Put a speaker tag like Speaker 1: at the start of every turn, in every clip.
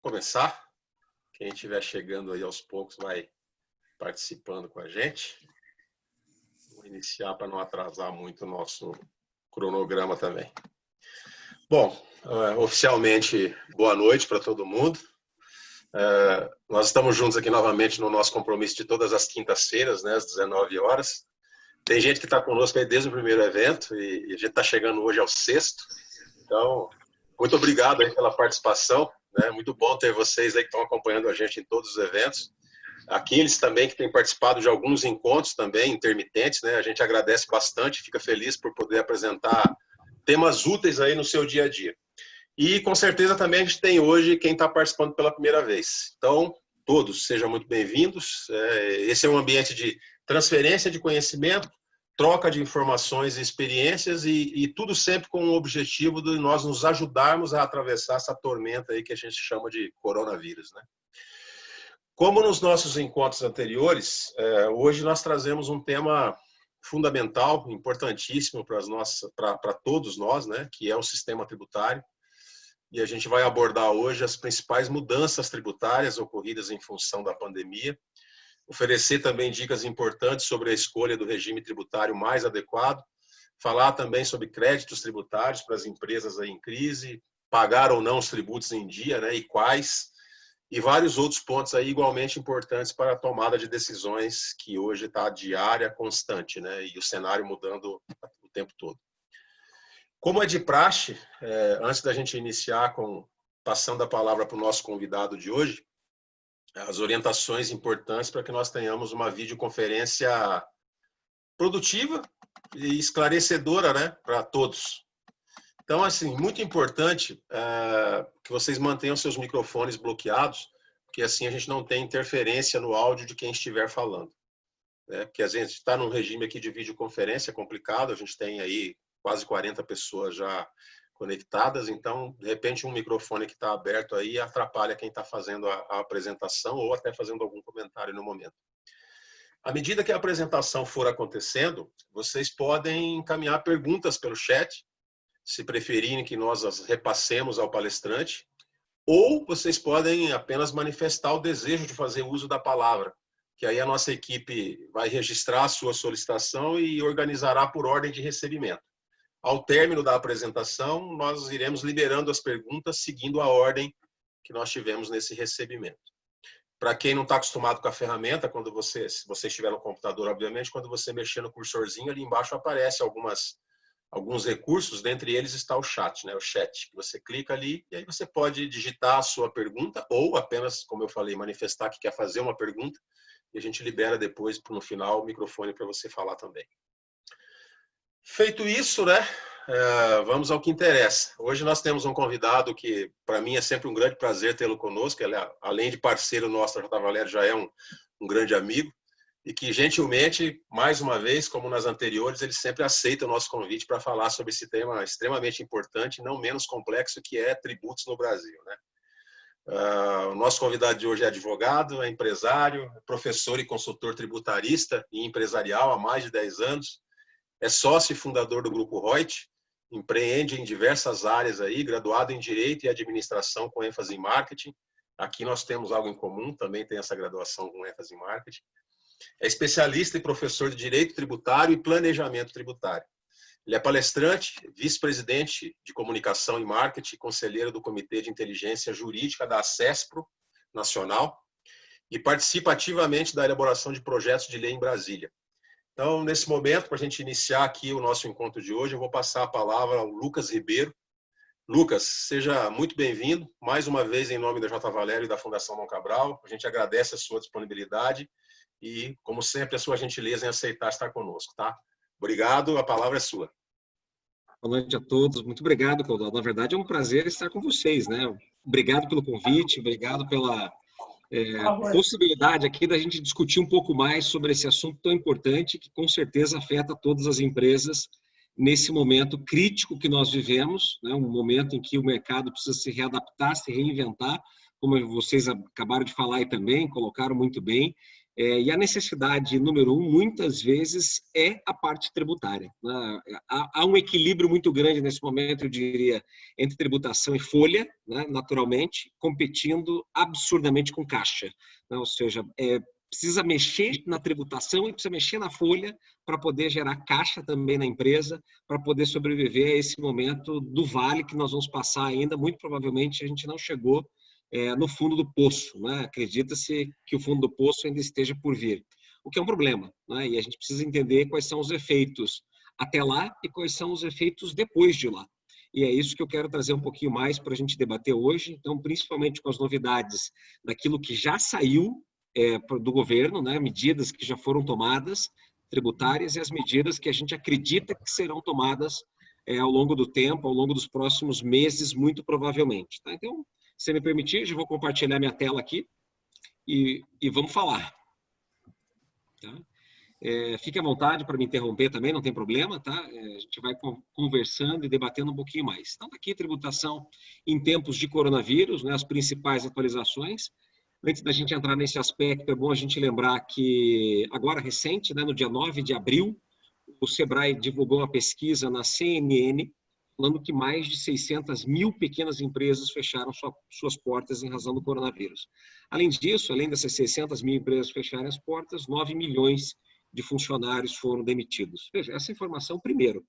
Speaker 1: Começar. Quem estiver chegando aí aos poucos vai participando com a gente. Vou iniciar para não atrasar muito o nosso cronograma também. Bom, oficialmente, boa noite para todo mundo. Nós estamos juntos aqui novamente no nosso compromisso de todas as quintas-feiras, né, às 19 horas. Tem gente que está conosco aí desde o primeiro evento e a gente está chegando hoje ao 6º. Então, muito obrigado aí pela participação. É muito bom ter vocês aí que estão acompanhando a gente em todos os eventos. Aqueles também que têm participado de alguns encontros também, intermitentes, né? A gente agradece bastante, fica feliz por poder apresentar temas úteis aí no seu dia a dia. E com certeza também a gente tem hoje quem está participando pela primeira vez. Então, todos sejam muito bem-vindos. Esse é um ambiente de transferência de conhecimento, troca de informações e experiências e tudo sempre com o objetivo de nós nos ajudarmos a atravessar essa tormenta aí que a gente chama de coronavírus, né? Como nos nossos encontros anteriores, hoje nós trazemos um tema fundamental, importantíssimo para todos nós, né, que é o sistema tributário. E a gente vai abordar hoje as principais mudanças tributárias ocorridas em função da pandemia, oferecer também dicas importantes sobre a escolha do regime tributário mais adequado, falar também sobre créditos tributários para as empresas aí em crise, pagar ou não os tributos em dia, né, e quais, e vários outros pontos aí igualmente importantes para a tomada de decisões que hoje está diária, constante, né, e o cenário mudando o tempo todo. Como é de praxe, antes da gente iniciar passando a palavra para o nosso convidado de hoje, as orientações importantes para que nós tenhamos uma videoconferência produtiva e esclarecedora, né, para todos. Então, assim, muito importante que vocês mantenham seus microfones bloqueados, porque assim a gente não tem interferência no áudio de quem estiver falando. Porque a gente está num regime aqui de videoconferência complicado, a gente tem aí quase 40 pessoas já conectadas, então, de repente, um microfone que está aberto aí atrapalha quem está fazendo a apresentação ou até fazendo algum comentário no momento. À medida que a apresentação for acontecendo, vocês podem encaminhar perguntas pelo chat, se preferirem que nós as repassemos ao palestrante, ou vocês podem apenas manifestar o desejo de fazer uso da palavra, que aí a nossa equipe vai registrar a sua solicitação e organizará por ordem de recebimento. Ao término da apresentação, nós iremos liberando as perguntas seguindo a ordem que nós tivemos nesse recebimento. Para quem não está acostumado com a ferramenta, quando se você estiver no computador, obviamente, quando você mexer no cursorzinho, ali embaixo aparece alguns recursos, dentre eles está o chat, né? O chat, que você clica ali e aí você pode digitar a sua pergunta ou apenas, como eu falei, manifestar que quer fazer uma pergunta e a gente libera depois, no final, o microfone para você falar também. Feito isso, né, vamos ao que interessa. Hoje nós temos um convidado que, para mim, é sempre um grande prazer tê-lo conosco. Ele, além de parceiro nosso, a J. Valério já é um grande amigo e que, gentilmente, mais uma vez, como nas anteriores, ele sempre aceita o nosso convite para falar sobre esse tema extremamente importante, não menos complexo, que é tributos no Brasil, né? O nosso convidado de hoje é advogado, é empresário, professor e consultor tributarista e empresarial há mais de 10 anos. É sócio e fundador do Grupo Reut, empreende em diversas áreas aí, graduado em Direito e Administração com ênfase em Marketing. Aqui nós temos algo em comum, também tem essa graduação com ênfase em Marketing. É especialista e professor de Direito Tributário e Planejamento Tributário. Ele é palestrante, vice-presidente de Comunicação e Marketing, conselheiro do Comitê de Inteligência Jurídica da ACESPRO Nacional e participa ativamente da elaboração de projetos de lei em Brasília. Então, nesse momento, para a gente iniciar aqui o nosso encontro de hoje, eu vou passar a palavra ao Lucas Ribeiro. Lucas, seja muito bem-vindo, mais uma vez em nome da J. Valério e da Fundação Dom Cabral. A gente agradece a sua disponibilidade e, como sempre, a sua gentileza em aceitar estar conosco, tá? Obrigado, a palavra é sua.
Speaker 2: Boa noite a todos, muito obrigado, Claudio. Na verdade, é um prazer estar com vocês, né? Obrigado pelo convite, obrigado pela possibilidade aqui da gente discutir um pouco mais sobre esse assunto tão importante que com certeza afeta todas as empresas nesse momento crítico que nós vivemos, né? Um momento em que o mercado precisa se readaptar, se reinventar, como vocês acabaram de falar aí também, colocaram muito bem. E a necessidade número um, muitas vezes, é a parte tributária, né? Há um equilíbrio muito grande nesse momento, eu diria, entre tributação e folha, né? Naturalmente, competindo absurdamente com caixa, né? Ou seja, precisa mexer na tributação e precisa mexer na folha para poder gerar caixa também na empresa, para poder sobreviver a esse momento do vale que nós vamos passar ainda. Muito provavelmente a gente não chegou no fundo do poço, né? Acredita-se que o fundo do poço ainda esteja por vir, o que é um problema, né? E a gente precisa entender quais são os efeitos até lá e quais são os efeitos depois de lá. E é isso que eu quero trazer um pouquinho mais para a gente debater hoje, então, principalmente com as novidades daquilo que já saiu do governo, né? Medidas que já foram tomadas, tributárias, e as medidas que a gente acredita que serão tomadas ao longo do tempo, ao longo dos próximos meses, muito provavelmente. Tá? Então, se me permitir, eu vou compartilhar minha tela aqui e vamos falar. Tá? Fique à vontade para me interromper também, não tem problema, tá? A gente vai conversando e debatendo um pouquinho mais. Então, aqui, tributação em tempos de coronavírus, né, as principais atualizações. Antes da gente entrar nesse aspecto, é bom a gente lembrar que, agora recente, né, no dia 9 de abril, o Sebrae divulgou uma pesquisa na CNN, falando que mais de 600 mil pequenas empresas fecharam suas portas em razão do coronavírus. Além disso, além dessas 600 mil empresas fecharem as portas, 9 milhões de funcionários foram demitidos. Veja, essa informação, primeiro,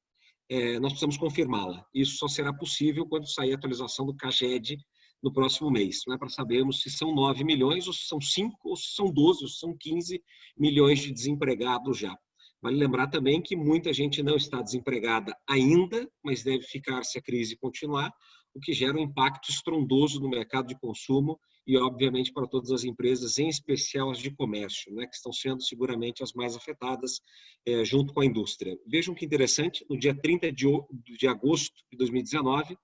Speaker 2: nós precisamos confirmá-la. Isso só será possível quando sair a atualização do CAGED no próximo mês, né, para sabermos se são 9 milhões, ou se são 5, ou se são 12, ou se são 15 milhões de desempregados já. Vale lembrar também que muita gente não está desempregada ainda, mas deve ficar se a crise continuar, o que gera um impacto estrondoso no mercado de consumo e, obviamente, para todas as empresas, em especial as de comércio, né, que estão sendo seguramente as mais afetadas junto com a indústria. Vejam que interessante, no dia 30 de agosto de 2019,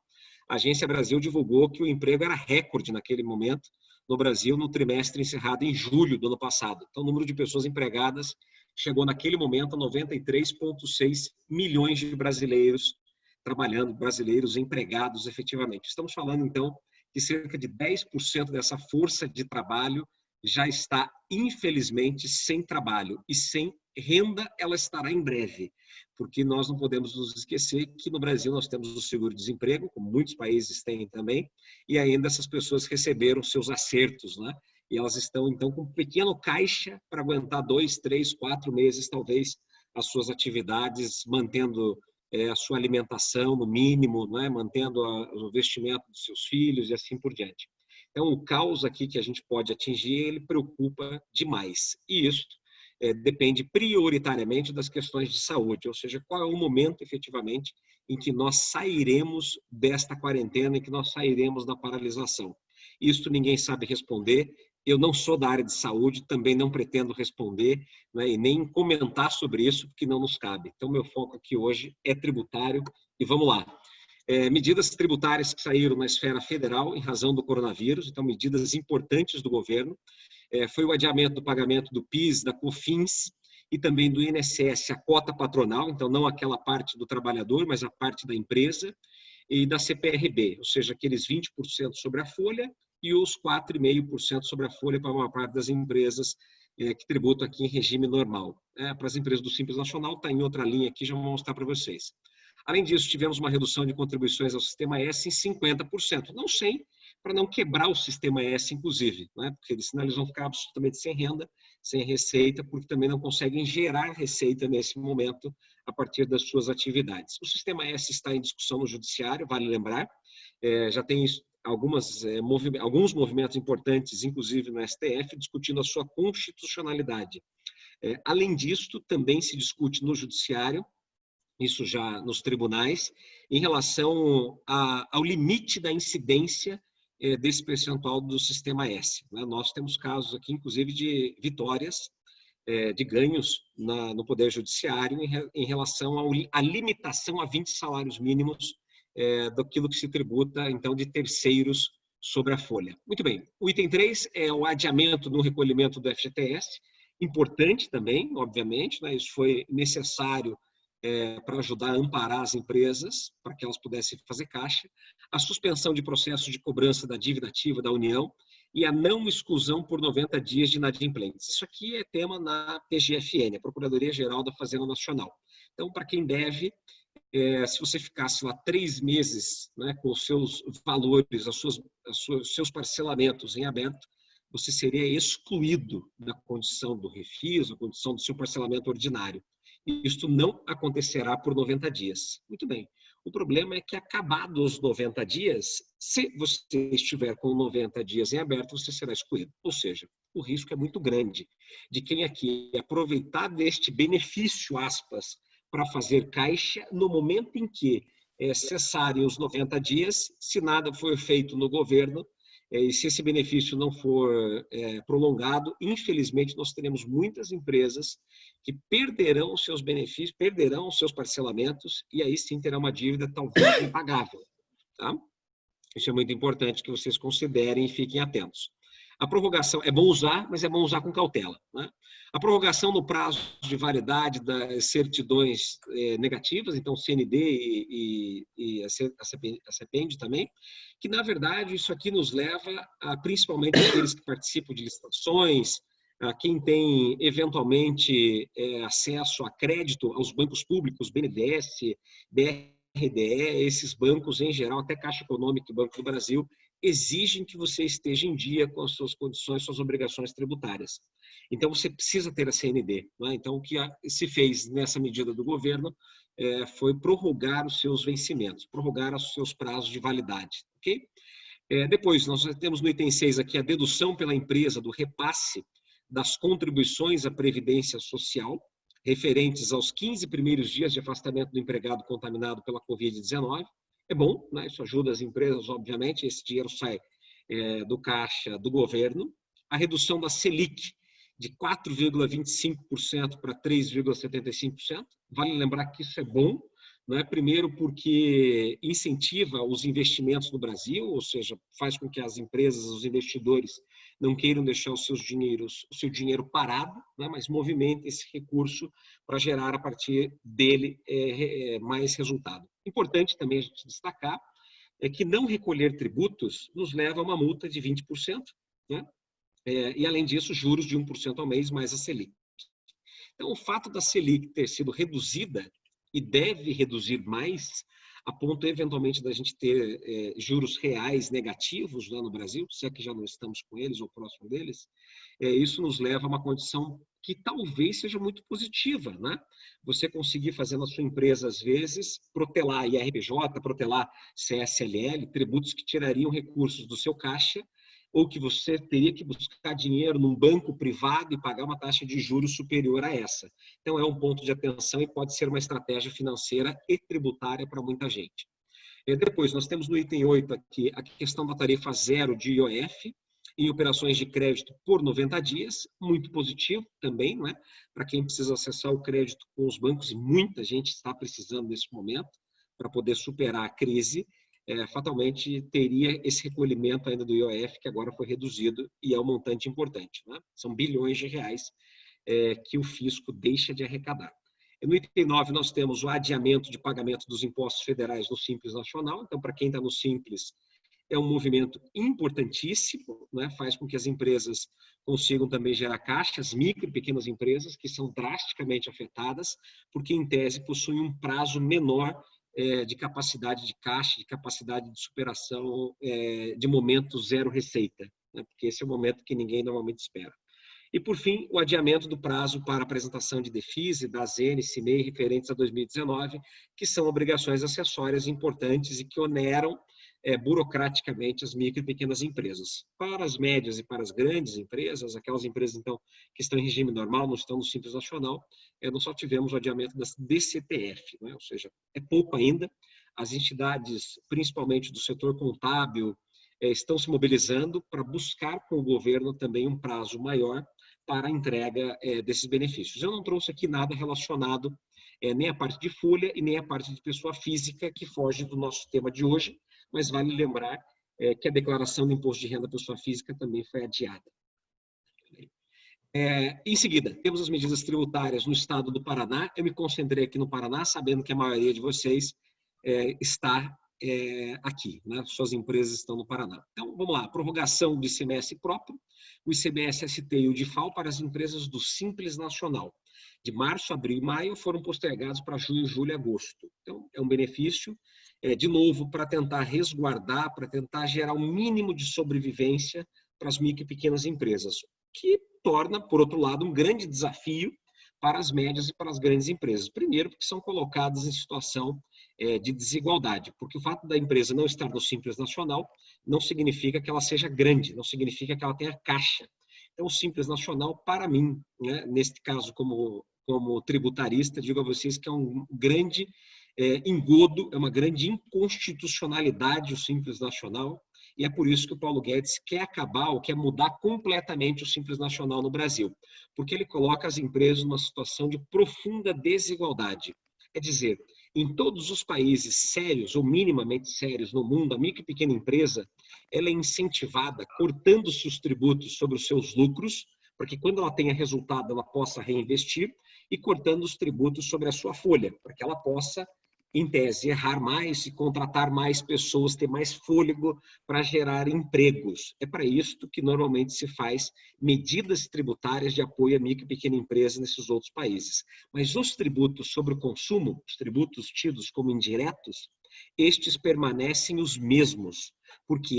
Speaker 2: a Agência Brasil divulgou que o emprego era recorde naquele momento no Brasil, no trimestre encerrado em julho do ano passado. Então, o número de pessoas empregadas chegou naquele momento a 93,6 milhões de brasileiros trabalhando, brasileiros empregados efetivamente. Estamos falando, então, que cerca de 10% dessa força de trabalho já está, infelizmente, sem trabalho e sem renda. Ela estará em breve, porque nós não podemos nos esquecer que no Brasil nós temos o seguro-desemprego, como muitos países têm também, e ainda essas pessoas receberam seus acertos, né? E elas estão, então, com um pequeno caixa para aguentar 2, 3, 4 meses, talvez, as suas atividades, mantendo a sua alimentação no mínimo, né? Mantendo o vestimento dos seus filhos e assim por diante. Então, o caos aqui que a gente pode atingir, ele preocupa demais. E isso depende prioritariamente das questões de saúde, ou seja, qual é o momento, efetivamente, em que nós sairemos desta quarentena, em que nós sairemos da paralisação. Isso ninguém sabe responder. Eu não sou da área de saúde, também não pretendo responder, né, e nem comentar sobre isso, porque não nos cabe. Então, meu foco aqui hoje é tributário e vamos lá. Medidas tributárias que saíram na esfera federal em razão do coronavírus, então medidas importantes do governo. Foi o adiamento do pagamento do PIS, da COFINS e também do INSS, a cota patronal, então não aquela parte do trabalhador, mas a parte da empresa, e da CPRB, ou seja, aqueles 20% sobre a folha e os 4,5% sobre a folha para uma parte das empresas que tributam aqui em regime normal. Para as empresas do Simples Nacional, está em outra linha aqui, já vou mostrar para vocês. Além disso, tivemos uma redução de contribuições ao Sistema S em 50%. Não sei, para não quebrar o Sistema S, inclusive, né? Porque senão eles vão ficar absolutamente sem renda, sem receita, porque também não conseguem gerar receita nesse momento a partir das suas atividades. O Sistema S está em discussão no Judiciário, vale lembrar, já tem alguns movimentos importantes, inclusive no STF, discutindo a sua constitucionalidade. Além disso, também se discute no Judiciário, isso já nos tribunais, em relação ao limite da incidência desse percentual do Sistema S. Nós temos casos aqui, inclusive, de vitórias, de ganhos no Poder Judiciário em relação à limitação a 20 salários mínimos daquilo que se tributa, então, de terceiros sobre a folha. Muito bem, o item 3 é o adiamento no recolhimento do FGTS, importante também, obviamente, né? Isso foi necessário para ajudar a amparar as empresas, para que elas pudessem fazer caixa, a suspensão de processo de cobrança da dívida ativa da União e a não exclusão por 90 dias de inadimplentes. Isso aqui é tema na PGFN, a Procuradoria-Geral da Fazenda Nacional. Então, para quem deve, se você ficasse lá 3 meses, né, com os seus valores, seus parcelamentos em aberto, você seria excluído da condição do refis, da condição do seu parcelamento ordinário. E isto não acontecerá por 90 dias. Muito bem. O problema é que, acabados os 90 dias, se você estiver com 90 dias em aberto, você será excluído. Ou seja, o risco é muito grande de quem aqui aproveitar deste benefício, aspas, para fazer caixa no momento em que cessarem os 90 dias, se nada for feito no governo, e se esse benefício não for prolongado, infelizmente nós teremos muitas empresas que perderão os seus benefícios, perderão os seus parcelamentos, e aí sim terá uma dívida talvez impagável. Tá? Isso é muito importante que vocês considerem e fiquem atentos. A prorrogação é bom usar, mas é bom usar com cautela. Né? A prorrogação no prazo de validade das certidões negativas, então CND e a CEPEND também, que na verdade isso aqui nos leva a, principalmente aqueles que participam de licitações, a quem tem eventualmente acesso a crédito aos bancos públicos, BNDES, BRDE, esses bancos em geral, até Caixa Econômica e Banco do Brasil, exigem que você esteja em dia com as suas condições, suas obrigações tributárias. Então, você precisa ter a CND. Né? Então, o que se fez nessa medida do governo foi prorrogar os seus vencimentos, prorrogar os seus prazos de validade. Okay? Depois, nós temos no item 6 aqui a dedução pela empresa do repasse das contribuições à Previdência Social, referentes aos 15 primeiros dias de afastamento do empregado contaminado pela Covid-19. É bom, né? Isso ajuda as empresas, obviamente, esse dinheiro sai do caixa do governo. A redução da Selic de 4,25% para 3,75%. Vale lembrar que isso é bom, né? Primeiro porque incentiva os investimentos no Brasil, ou seja, faz com que as empresas, os investidores não queiram deixar o seu dinheiro parado, né? Mas movimentem esse recurso para gerar a partir dele mais resultado. Importante também a gente destacar é que não recolher tributos nos leva a uma multa de 20%, né? E além disso, juros de 1% ao mês mais a Selic. Então, o fato da Selic ter sido reduzida e deve reduzir mais, a ponto eventualmente da gente ter juros reais negativos lá no Brasil, se é que já não estamos com eles ou próximo deles, isso nos leva a uma condição que talvez seja muito positiva, né? Você conseguir fazer na sua empresa, às vezes, protelar IRPJ, protelar CSLL, tributos que tirariam recursos do seu caixa, ou que você teria que buscar dinheiro num banco privado e pagar uma taxa de juros superior a essa. Então, é um ponto de atenção e pode ser uma estratégia financeira e tributária para muita gente. Depois, nós temos no item 8 aqui a questão da tarifa zero de IOF em operações de crédito por 90 dias, muito positivo também, não é? Para quem precisa acessar o crédito com os bancos, e muita gente está precisando nesse momento para poder superar a crise, fatalmente teria esse recolhimento ainda do IOF, que agora foi reduzido e é um montante importante. Né? São bilhões de reais que o fisco deixa de arrecadar. No item 9, nós temos o adiamento de pagamento dos impostos federais no Simples Nacional. Então, para quem está no Simples, é um movimento importantíssimo, né? Faz com que as empresas consigam também gerar caixa, as micro e pequenas empresas, que são drasticamente afetadas, porque, em tese, possuem um prazo menor de capacidade de caixa, de capacidade de superação de momento zero receita, né? Porque esse é o momento que ninguém normalmente espera. E, por fim, o adiamento do prazo para apresentação de DEFIS e da ZN, CIMEI, referentes a 2019, que são obrigações acessórias importantes e que oneram burocraticamente as micro e pequenas empresas. Para as médias e para as grandes empresas, aquelas empresas, então, que estão em regime normal, não estão no Simples Nacional, nós só tivemos o adiamento das DCTF, né? Ou seja, é pouco ainda. As entidades, principalmente do setor contábil, estão se mobilizando para buscar com o governo também um prazo maior para a entrega desses benefícios. Eu não trouxe aqui nada relacionado nem a parte de folha e nem a parte de pessoa física, que foge do nosso tema de hoje, mas vale lembrar que a declaração do imposto de renda pessoa física também foi adiada. Em seguida, temos as medidas tributárias no estado do Paraná. Eu me concentrei aqui no Paraná, sabendo que a maioria de vocês está aqui, né? Suas empresas estão no Paraná. Então, vamos lá, prorrogação do ICMS próprio, o ICMS-ST e o DIFAL para as empresas do Simples Nacional. De março, abril e maio foram postergados para junho, julho e agosto. Então, é um benefício, de novo, para tentar resguardar, para tentar gerar um mínimo de sobrevivência para as micro e pequenas empresas, que torna, por outro lado, um grande desafio para as médias e para as grandes empresas. Primeiro, porque são colocadas em situação de desigualdade, porque o fato da empresa não estar no Simples Nacional não significa que ela seja grande, não significa que ela tenha caixa. Então, o Simples Nacional, para mim, né, neste caso, como tributarista, digo a vocês que é um grande engodo, é uma grande inconstitucionalidade o Simples Nacional, e é por isso que o Paulo Guedes quer acabar ou quer mudar completamente o Simples Nacional no Brasil, porque ele coloca as empresas numa situação de profunda desigualdade. Quer dizer, em todos os países sérios ou minimamente sérios no mundo, a micro e pequena empresa ela é incentivada cortando-se os tributos sobre os seus lucros, para que quando ela tenha resultado ela possa reinvestir, e cortando os tributos sobre a sua folha, para que ela possa, em tese, errar mais e contratar mais pessoas, ter mais fôlego para gerar empregos. É para isso que normalmente se faz medidas tributárias de apoio à micro e pequena empresa nesses outros países. Mas os tributos sobre o consumo, os tributos tidos como indiretos, estes permanecem os mesmos, porque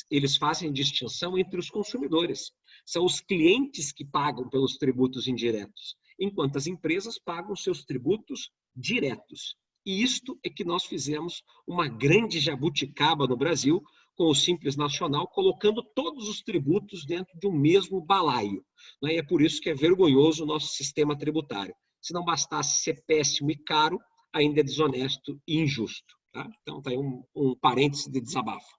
Speaker 2: eles fazem distinção entre os consumidores. São os clientes que pagam pelos tributos indiretos, enquanto as empresas pagam seus tributos diretos. E isto é que nós fizemos uma grande jabuticaba no Brasil com o Simples Nacional, colocando todos os tributos dentro de um mesmo balaio. E é por isso que é vergonhoso o nosso sistema tributário. Se não bastasse ser péssimo e caro, ainda é desonesto e injusto. Tá? Então, está aí um parêntese de desabafo.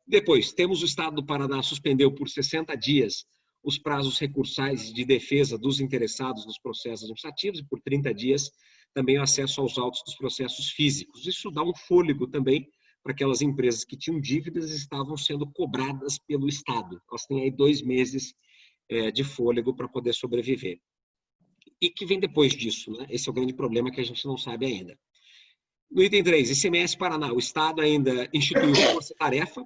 Speaker 2: Depois, temos o Estado do Paraná suspendeu por 60 dias os prazos recursais de defesa dos interessados nos processos administrativos e por 30 dias também o acesso aos autos dos processos físicos. Isso dá um fôlego também para aquelas empresas que tinham dívidas e estavam sendo cobradas pelo Estado. Elas têm aí 2 meses de fôlego para poder sobreviver. E que vem depois disso, né? Esse é o grande problema que a gente não sabe ainda. No item 3, ICMS Paraná, o Estado ainda instituiu força-tarefa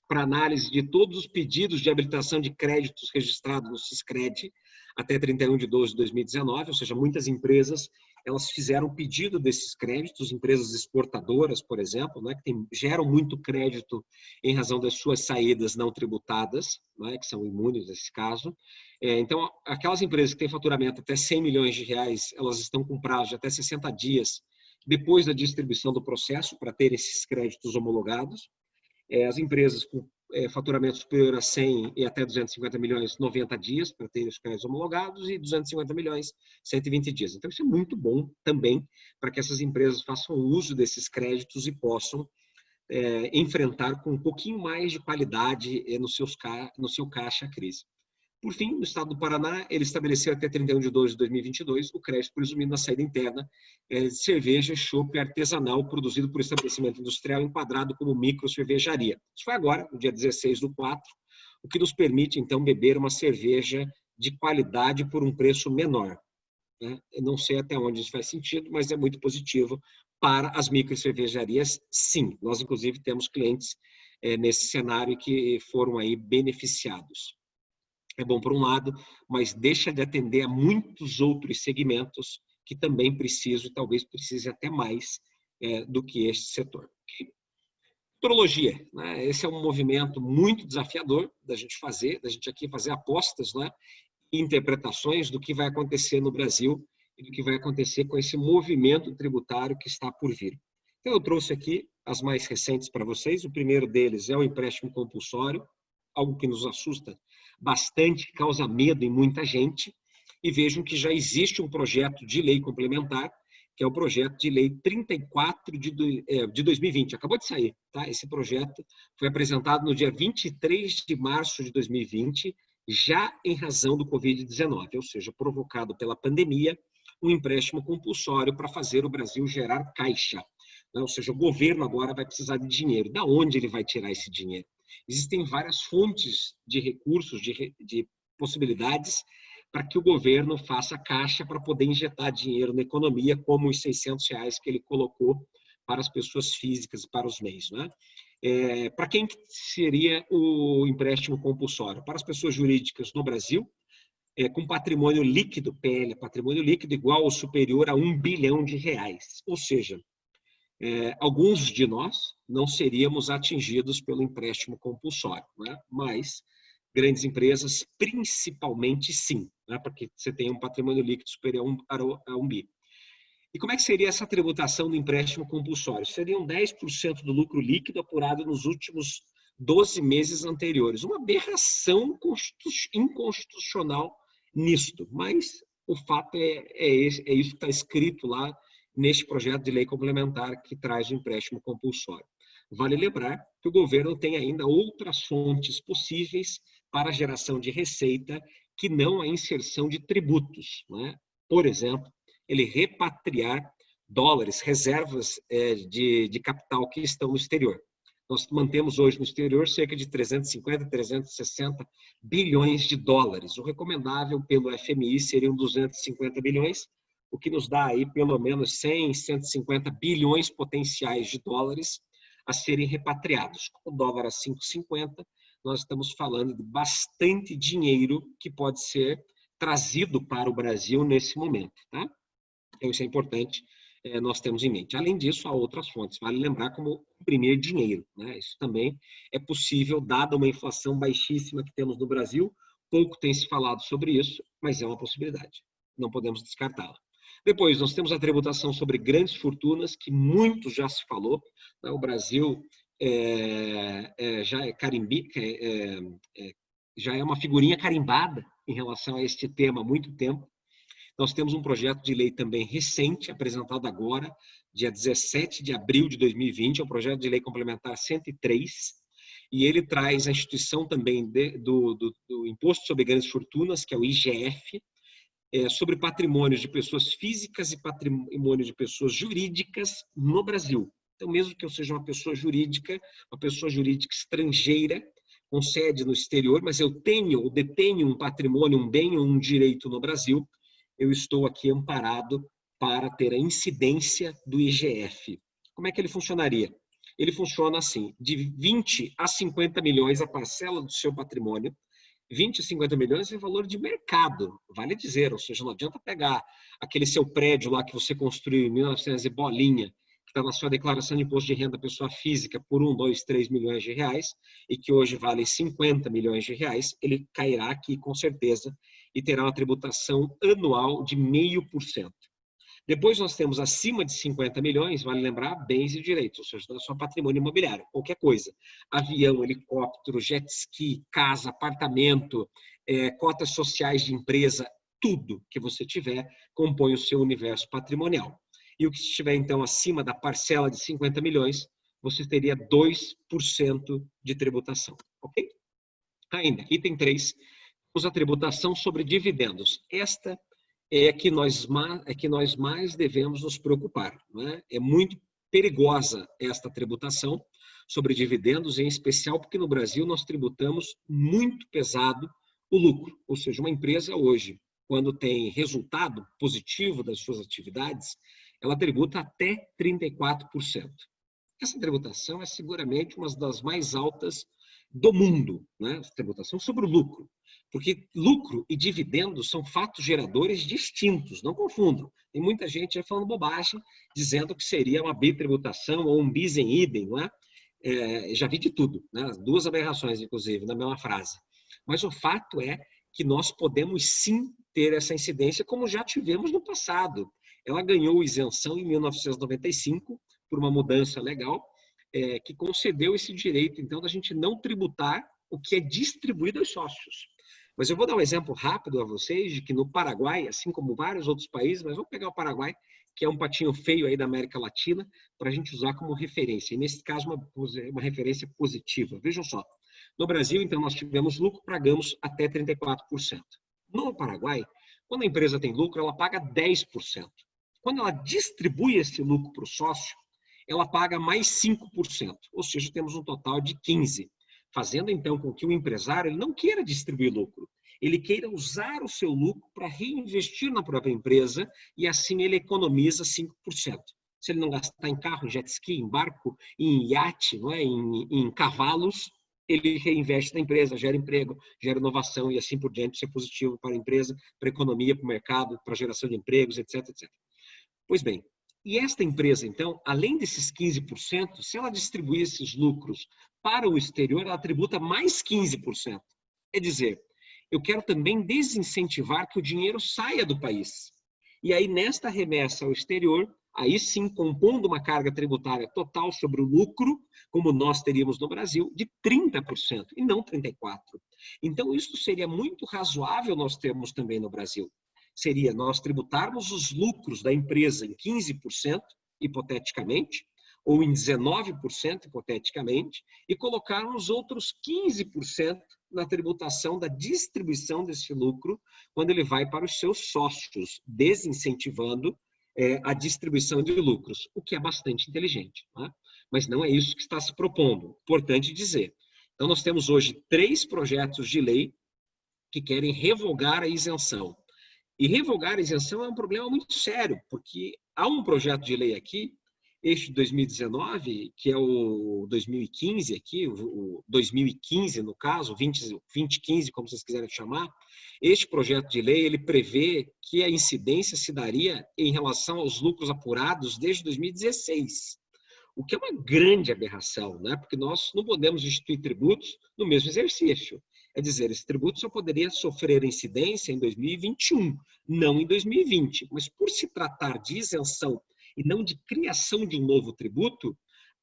Speaker 2: para análise de todos os pedidos de habilitação de créditos registrados no Siscred até 31/12 de 2019, ou seja, muitas empresas elas fizeram pedido desses créditos, empresas exportadoras, por exemplo, né, que geram muito crédito em razão das suas saídas não tributadas, né, que são imunes nesse caso. Então, aquelas empresas que têm faturamento até 100 milhões de reais, elas estão com prazo de até 60 dias depois da distribuição do processo para ter esses créditos homologados. As empresas com faturamento superior a 100 e até 250 milhões, 90 dias para ter os créditos homologados e 250 milhões, 120 dias. Então, isso é muito bom também para que essas empresas façam uso desses créditos e possam enfrentar com um pouquinho mais de qualidade no seu caixa a crise. Por fim, no Estado do Paraná, ele estabeleceu até 31/12 de 2022 o crédito presumido na saída interna de cerveja, chopp artesanal produzido por estabelecimento industrial enquadrado como micro cervejaria. Isso foi agora, no dia 16/4, o que nos permite, então, beber uma cerveja de qualidade por um preço menor. Eu não sei até onde isso faz sentido, mas é muito positivo para as micro cervejarias, sim. Nós, inclusive, temos clientes nesse cenário que foram aí beneficiados. É bom por um lado, mas deixa de atender a muitos outros segmentos que também precisam e talvez precise até mais do que este setor. Futurologia, né? Esse é um movimento muito desafiador da gente aqui fazer apostas, né? E interpretações do que vai acontecer no Brasil e do que vai acontecer com esse movimento tributário que está por vir. Então, eu trouxe aqui as mais recentes para vocês. O primeiro deles é o empréstimo compulsório, algo que nos assusta bastante, causa medo em muita gente, e vejam que já existe um projeto de lei complementar, que é o projeto de lei 34 de 2020, acabou de sair, tá? Esse projeto foi apresentado no dia 23 de março de 2020, já em razão do Covid-19, ou seja, provocado pela pandemia, um empréstimo compulsório para fazer o Brasil gerar caixa, né? Ou seja, o governo agora vai precisar de dinheiro. Da onde ele vai tirar esse dinheiro? Existem várias fontes de recursos, de possibilidades para que o governo faça caixa para poder injetar dinheiro na economia, como os R$600 que ele colocou para as pessoas físicas e para os meios, né? Para quem seria o empréstimo compulsório? Para as pessoas jurídicas no Brasil, com patrimônio líquido, PL, patrimônio líquido igual ou superior a R$1 bilhão. Ou seja, alguns de nós não seríamos atingidos pelo empréstimo compulsório, né? Mas grandes empresas, principalmente, sim, né? Porque você tem um patrimônio líquido superior a 1 bi. E como é que seria essa tributação do empréstimo compulsório? Seriam 10% do lucro líquido apurado nos últimos 12 meses anteriores. Uma aberração inconstitucional nisto, mas o fato é isso que está escrito lá neste projeto de lei complementar que traz o empréstimo compulsório. Vale lembrar que o governo tem ainda outras fontes possíveis para a geração de receita que não a inserção de tributos, né? Por exemplo, ele repatriar dólares, reservas de capital que estão no exterior. Nós mantemos hoje no exterior cerca de 350, 360 bilhões de dólares. O recomendável pelo FMI seriam 250 bilhões, o que nos dá aí pelo menos 100, 150 bilhões potenciais de dólares a serem repatriados. Com o dólar a 5,50, nós estamos falando de bastante dinheiro que pode ser trazido para o Brasil nesse momento, tá? Então, isso é importante, nós temos em mente. Além disso, há outras fontes. Vale lembrar como imprimir dinheiro, né? Isso também é possível, dada uma inflação baixíssima que temos no Brasil. Pouco tem se falado sobre isso, mas é uma possibilidade. Não podemos descartá-la. Depois, nós temos a tributação sobre grandes fortunas, que muito já se falou, né? O Brasil já já é uma figurinha carimbada em relação a este tema há muito tempo. Nós temos um projeto de lei também recente, apresentado agora, dia 17 de abril de 2020, é o projeto de lei complementar 103, e ele traz a instituição também do Imposto sobre Grandes Fortunas, que é o IGF, sobre patrimônios de pessoas físicas e patrimônio de pessoas jurídicas no Brasil. Então, mesmo que eu seja uma pessoa jurídica estrangeira, com sede no exterior, mas eu detenho um patrimônio, um bem ou um direito no Brasil, eu estou aqui amparado para ter a incidência do IGF. Como é que ele funcionaria? Ele funciona assim, de 20 a 50 milhões a parcela do seu patrimônio. 20 a 50 milhões é valor de mercado, vale dizer, ou seja, não adianta pegar aquele seu prédio lá que você construiu em 1900 e bolinha, que está na sua declaração de imposto de renda pessoa física por 1, 2, 3 milhões de reais, e que hoje vale 50 milhões de reais, ele cairá aqui com certeza e terá uma tributação anual de 0,5%. Depois nós temos acima de 50 milhões, vale lembrar, bens e direitos, ou seja, não é só patrimônio imobiliário, qualquer coisa. Avião, helicóptero, jet ski, casa, apartamento, cotas sociais de empresa, tudo que você tiver compõe o seu universo patrimonial. E o que estiver, então, acima da parcela de 50 milhões, você teria 2% de tributação, ok? Ainda, item 3, a tributação sobre dividendos. Esta é que nós mais devemos nos preocupar, não é? É muito perigosa esta tributação sobre dividendos, em especial porque no Brasil nós tributamos muito pesado o lucro. Ou seja, uma empresa hoje, quando tem resultado positivo das suas atividades, ela tributa até 34%. Essa tributação é seguramente uma das mais altas do mundo, né? Tributação sobre o lucro. Porque lucro e dividendos são fatos geradores distintos, não confundam. Tem muita gente já falando bobagem, dizendo que seria uma bitributação ou um bis em idem, não é? Já vi de tudo, né? 2 aberrações, inclusive, na mesma frase. Mas o fato é que nós podemos sim ter essa incidência, como já tivemos no passado. Ela ganhou isenção em 1995, por uma mudança legal, que concedeu esse direito, então, da gente não tributar o que é distribuído aos sócios. Mas eu vou dar um exemplo rápido a vocês de que no Paraguai, assim como vários outros países, mas vamos pegar o Paraguai, que é um patinho feio aí da América Latina, para a gente usar como referência. E nesse caso, uma referência positiva. Vejam só. No Brasil, então, nós tivemos lucro, pagamos até 34%. No Paraguai, quando a empresa tem lucro, ela paga 10%. Quando ela distribui esse lucro para o sócio, ela paga mais 5%. Ou seja, temos um total de 15%. Fazendo, então, com que o empresário ele não queira distribuir lucro. Ele queira usar o seu lucro para reinvestir na própria empresa e, assim, ele economiza 5%. se ele não gastar em carro, em jet ski, em barco, em iate, não é? em cavalos, ele reinveste na empresa, gera emprego, gera inovação e assim por diante, isso é positivo para a empresa, para a economia, para o mercado, para a geração de empregos, etc, etc. Pois bem, e esta empresa, então, além desses 15%, se ela distribuir esses lucros para o exterior, ela tributa mais 15%. Quer dizer, eu quero também desincentivar que o dinheiro saia do país. E aí, nesta remessa ao exterior, aí sim, compondo uma carga tributária total sobre o lucro, como nós teríamos no Brasil, de 30%, e não 34%. Então, isso seria muito razoável nós termos também no Brasil. Seria nós tributarmos os lucros da empresa em 15%, hipoteticamente, ou em 19%, hipoteticamente, e colocarmos outros 15% na tributação da distribuição desse lucro quando ele vai para os seus sócios, desincentivando a distribuição de lucros, o que é bastante inteligente. Né? Mas não é isso que está se propondo. Importante dizer. Então, nós temos hoje 3 projetos de lei que querem revogar a isenção. E revogar a isenção é um problema muito sério, porque há um projeto de lei aqui, este de 2019, que é o 2015 aqui, o 2015 no caso, 2015, como vocês quiserem chamar. Este projeto de lei, ele prevê que a incidência se daria em relação aos lucros apurados desde 2016, o que é uma grande aberração, né? Porque nós não podemos instituir tributos no mesmo exercício. É dizer, esse tributo só poderia sofrer incidência em 2021, não em 2020. Mas por se tratar de isenção e não de criação de um novo tributo,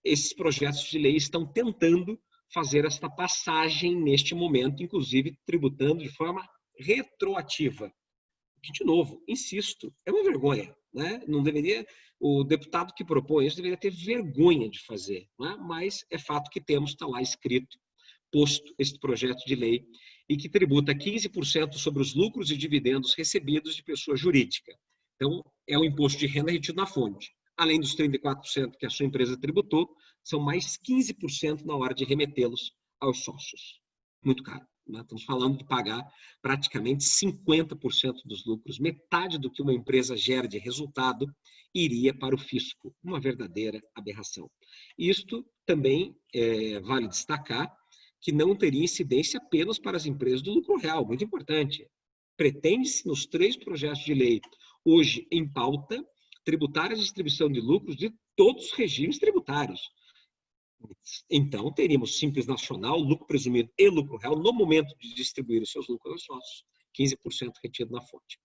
Speaker 2: esses projetos de lei estão tentando fazer esta passagem neste momento, inclusive tributando de forma retroativa. Que, de novo, insisto, é uma vergonha, né? Não deveria, o deputado que propõe isso deveria ter vergonha de fazer, né? Mas é fato que temos, está lá escrito, posto este projeto de lei e que tributa 15% sobre os lucros e dividendos recebidos de pessoa jurídica. Então, é o imposto de renda retido na fonte. Além dos 34% que a sua empresa tributou, são mais 15% na hora de remetê-los aos sócios. Muito caro. Né? Estamos falando de pagar praticamente 50% dos lucros, metade do que uma empresa gera de resultado iria para o fisco. Uma verdadeira aberração. Isto também vale destacar que não teria incidência apenas para as empresas do lucro real, muito importante. Pretende-se, nos 3 projetos de lei hoje em pauta, tributar a distribuição de lucros de todos os regimes tributários. Então, teríamos Simples Nacional, lucro presumido e lucro real no momento de distribuir os seus lucros aos sócios, 15% retido na fonte.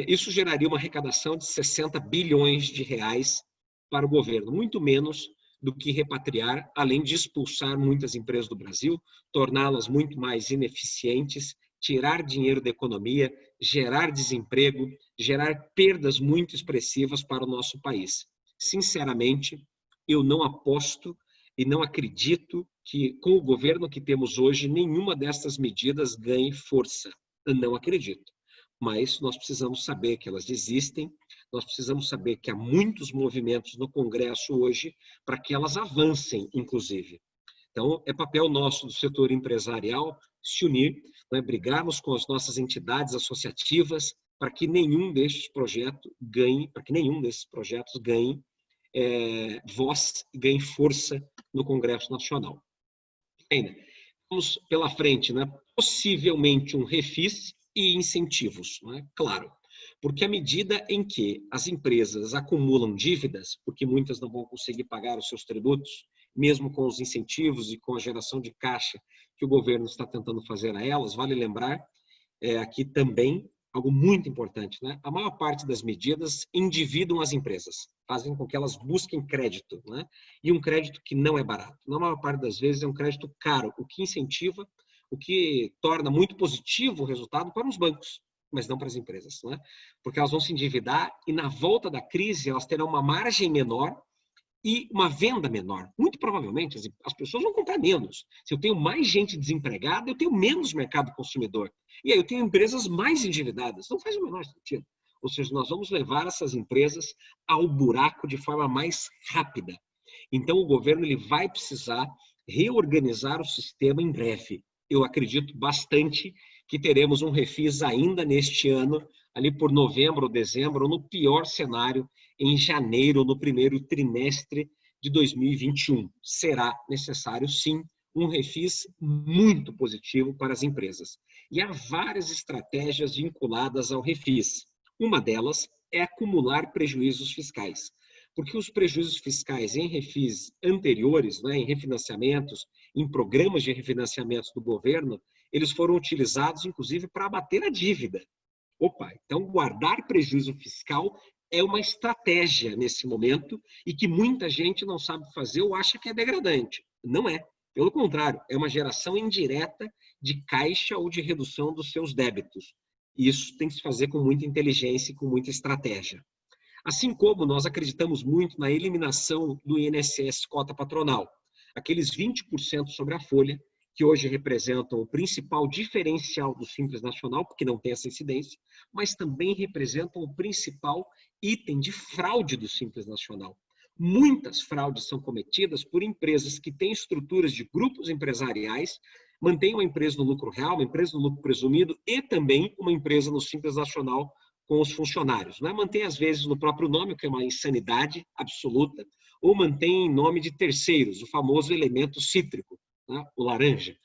Speaker 2: Isso geraria uma arrecadação de 60 bilhões de reais para o governo, muito menos do que repatriar, além de expulsar muitas empresas do Brasil, torná-las muito mais ineficientes, tirar dinheiro da economia, gerar desemprego, gerar perdas muito expressivas para o nosso país. Sinceramente, eu não aposto e não acredito que, com o governo que temos hoje, nenhuma dessas medidas ganhe força. Eu não acredito. Mas nós precisamos saber que elas existem, nós precisamos saber que há muitos movimentos no Congresso hoje para que elas avancem, inclusive. Então, é papel nosso do setor empresarial se unir, né, brigarmos com as nossas entidades associativas para que nenhum desses projetos ganhe, voz e ganhe força no Congresso Nacional. Ainda, vamos pela frente, né? Possivelmente um refis e incentivos, né? Claro, porque à medida em que as empresas acumulam dívidas, porque muitas não vão conseguir pagar os seus tributos, mesmo com os incentivos e com a geração de caixa que o governo está tentando fazer a elas, vale lembrar aqui também algo muito importante, né? A maior parte das medidas endividam as empresas, fazem com que elas busquem crédito, né? E um crédito que não é barato. Na maior parte das vezes é um crédito caro, o que incentiva, o que torna muito positivo o resultado para os bancos, mas não para as empresas, né? Porque elas vão se endividar e na volta da crise elas terão uma margem menor e uma venda menor. Muito provavelmente as pessoas vão comprar menos. Se eu tenho mais gente desempregada, eu tenho menos mercado consumidor. E aí eu tenho empresas mais endividadas. Não faz o menor sentido. Ou seja, nós vamos levar essas empresas ao buraco de forma mais rápida. Então o governo ele vai precisar reorganizar o sistema em breve. Eu acredito bastante que teremos um refis ainda neste ano, ali por novembro ou dezembro, ou no pior cenário, em janeiro, no primeiro trimestre de 2021. Será necessário, sim, um refis muito positivo para as empresas. E há várias estratégias vinculadas ao refis. Uma delas é acumular prejuízos fiscais, porque os prejuízos fiscais em refis anteriores, né, em refinanciamentos, em programas de refinanciamentos do governo, eles foram utilizados, inclusive, para abater a dívida. Opa, então guardar prejuízo fiscal é uma estratégia nesse momento e que muita gente não sabe fazer ou acha que é degradante. Não é. Pelo contrário, é uma geração indireta de caixa ou de redução dos seus débitos. E isso tem que se fazer com muita inteligência e com muita estratégia. Assim como nós acreditamos muito na eliminação do INSS cota patronal, aqueles 20% sobre a folha, que hoje representam o principal diferencial do Simples Nacional, porque não tem essa incidência, mas também representam o principal item de fraude do Simples Nacional. Muitas fraudes são cometidas por empresas que têm estruturas de grupos empresariais, mantêm uma empresa no lucro real, uma empresa no lucro presumido e também uma empresa no Simples Nacional com os funcionários. Não é? Mantém, às vezes, no próprio nome, o que é uma insanidade absoluta, ou mantém em nome de terceiros, o famoso elemento cítrico, né? O laranja.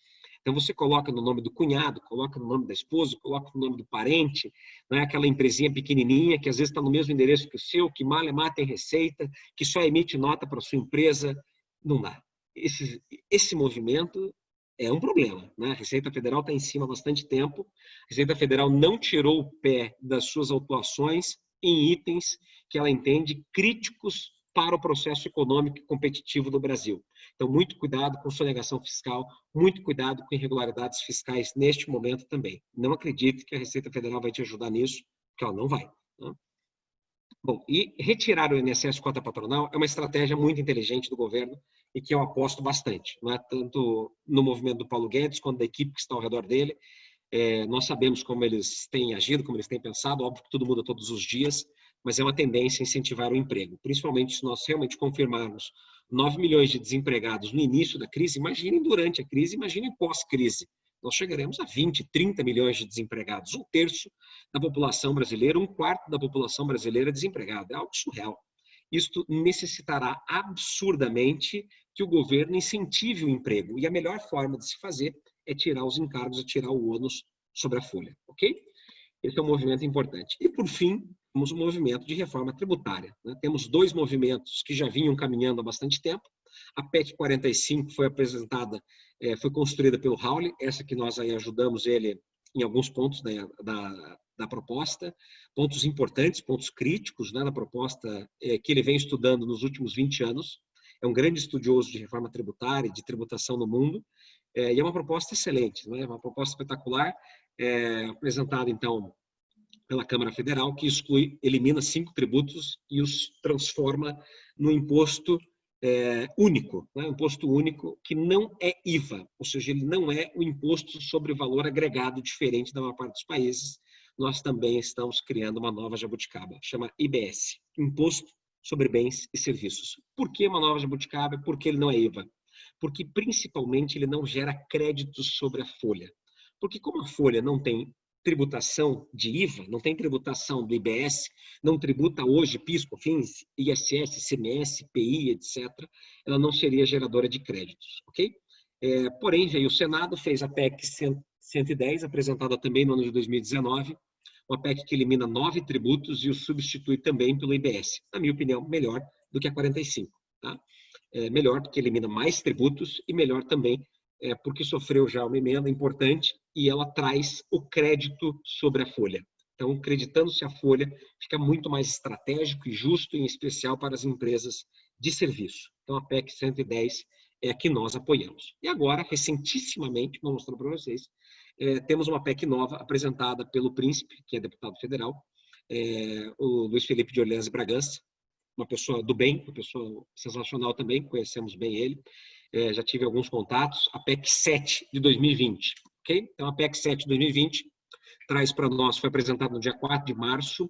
Speaker 2: Então, você coloca no nome do cunhado, coloca no nome da esposa, coloca no nome do parente, não é aquela empresinha pequenininha que às vezes está no mesmo endereço que o seu, que mal é mal tem receita, que só emite nota para a sua empresa. Não dá. Esse movimento é um problema, né? A Receita Federal está em cima há bastante tempo. A Receita Federal não tirou o pé das suas autuações em itens que ela entende críticos para o processo econômico e competitivo do Brasil. Então, muito cuidado com sonegação fiscal, muito cuidado com irregularidades fiscais neste momento também. Não acredite que a Receita Federal vai te ajudar nisso, porque ela não vai. Né? Bom, e retirar o INSS cota patronal é uma estratégia muito inteligente do governo e que eu aposto bastante, não é? Tanto no movimento do Paulo Guedes quanto da equipe que está ao redor dele. Nós sabemos como eles têm agido, como eles têm pensado, óbvio que tudo muda todos os dias, mas é uma tendência a incentivar o emprego, principalmente se nós realmente confirmarmos 9 milhões de desempregados no início da crise, imaginem durante a crise, imaginem pós-crise. Nós chegaremos a 20, 30 milhões de desempregados, um terço da população brasileira, um quarto da população brasileira desempregada. É algo surreal. Isto necessitará absurdamente que o governo incentive o emprego, e a melhor forma de se fazer é tirar os encargos e tirar o ônus sobre a folha, ok? Esse é um movimento importante. E, por fim, temos um movimento de reforma tributária. Né? Temos dois movimentos que já vinham caminhando há bastante tempo. A PEC 45 foi apresentada, foi construída pelo Raul, essa que nós aí ajudamos ele em alguns pontos da proposta, pontos importantes, pontos críticos, né, da proposta que ele vem estudando nos últimos 20 anos. É um grande estudioso de reforma tributária e de tributação no mundo, e é uma proposta excelente, né, uma proposta espetacular, apresentada, então, pela Câmara Federal, que elimina 5 tributos e os transforma no imposto único, né? Imposto único que não é IVA, ou seja, ele não é o imposto sobre valor agregado diferente da maior parte dos países. Nós também estamos criando uma nova jabuticaba, chama IBS, Imposto sobre Bens e Serviços. Por que uma nova jabuticaba? Porque ele não é IVA. Porque, principalmente, ele não gera créditos sobre a folha. Porque como a folha não tem tributação de IVA, não tem tributação do IBS, não tributa hoje PIS, COFINS, ISS, ICMS, PI, etc., ela não seria geradora de créditos, ok? Porém, veio o Senado, fez a PEC 110, apresentada também no ano de 2019, uma PEC que elimina 9 tributos e o substitui também pelo IBS. Na minha opinião, melhor do que a 45, tá? Melhor porque elimina mais tributos e melhor também porque sofreu já uma emenda importante e ela traz o crédito sobre a folha. Então, creditando-se a folha, fica muito mais estratégico e justo, em especial para as empresas de serviço. Então, a PEC 110 é a que nós apoiamos. E agora, recentissimamente, vou mostrar para vocês, temos uma PEC nova apresentada pelo Príncipe, que é deputado federal, o Luiz Felipe de Orleans e Bragança, uma pessoa do bem, uma pessoa sensacional também, conhecemos bem ele. Já tive alguns contatos, a PEC 7 de 2020, ok? Então, a PEC 7 de 2020 traz para nós, foi apresentada no dia 4 de março,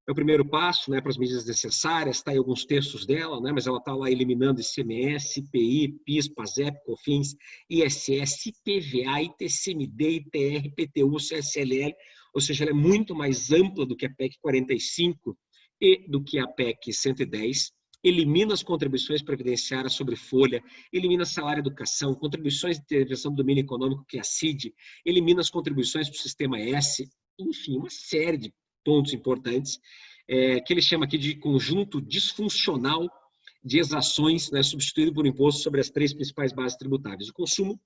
Speaker 2: é o primeiro passo, né, para as medidas necessárias, está aí alguns textos dela, né, mas ela está lá eliminando ICMS, IPI, PIS, PASEP, COFINS, ISS, IPVA, ITCMD, ITR, PTU, CSLL, ou seja, ela é muito mais ampla do que a PEC 45, e do que a PEC 110, elimina as contribuições previdenciárias sobre folha, elimina salário e educação, contribuições de intervenção do domínio econômico, que é a CID, elimina as contribuições para o sistema S, enfim, uma série de pontos importantes, que ele chama aqui de conjunto disfuncional de exações, né, substituído por imposto sobre as 3 principais bases tributárias: o consumo,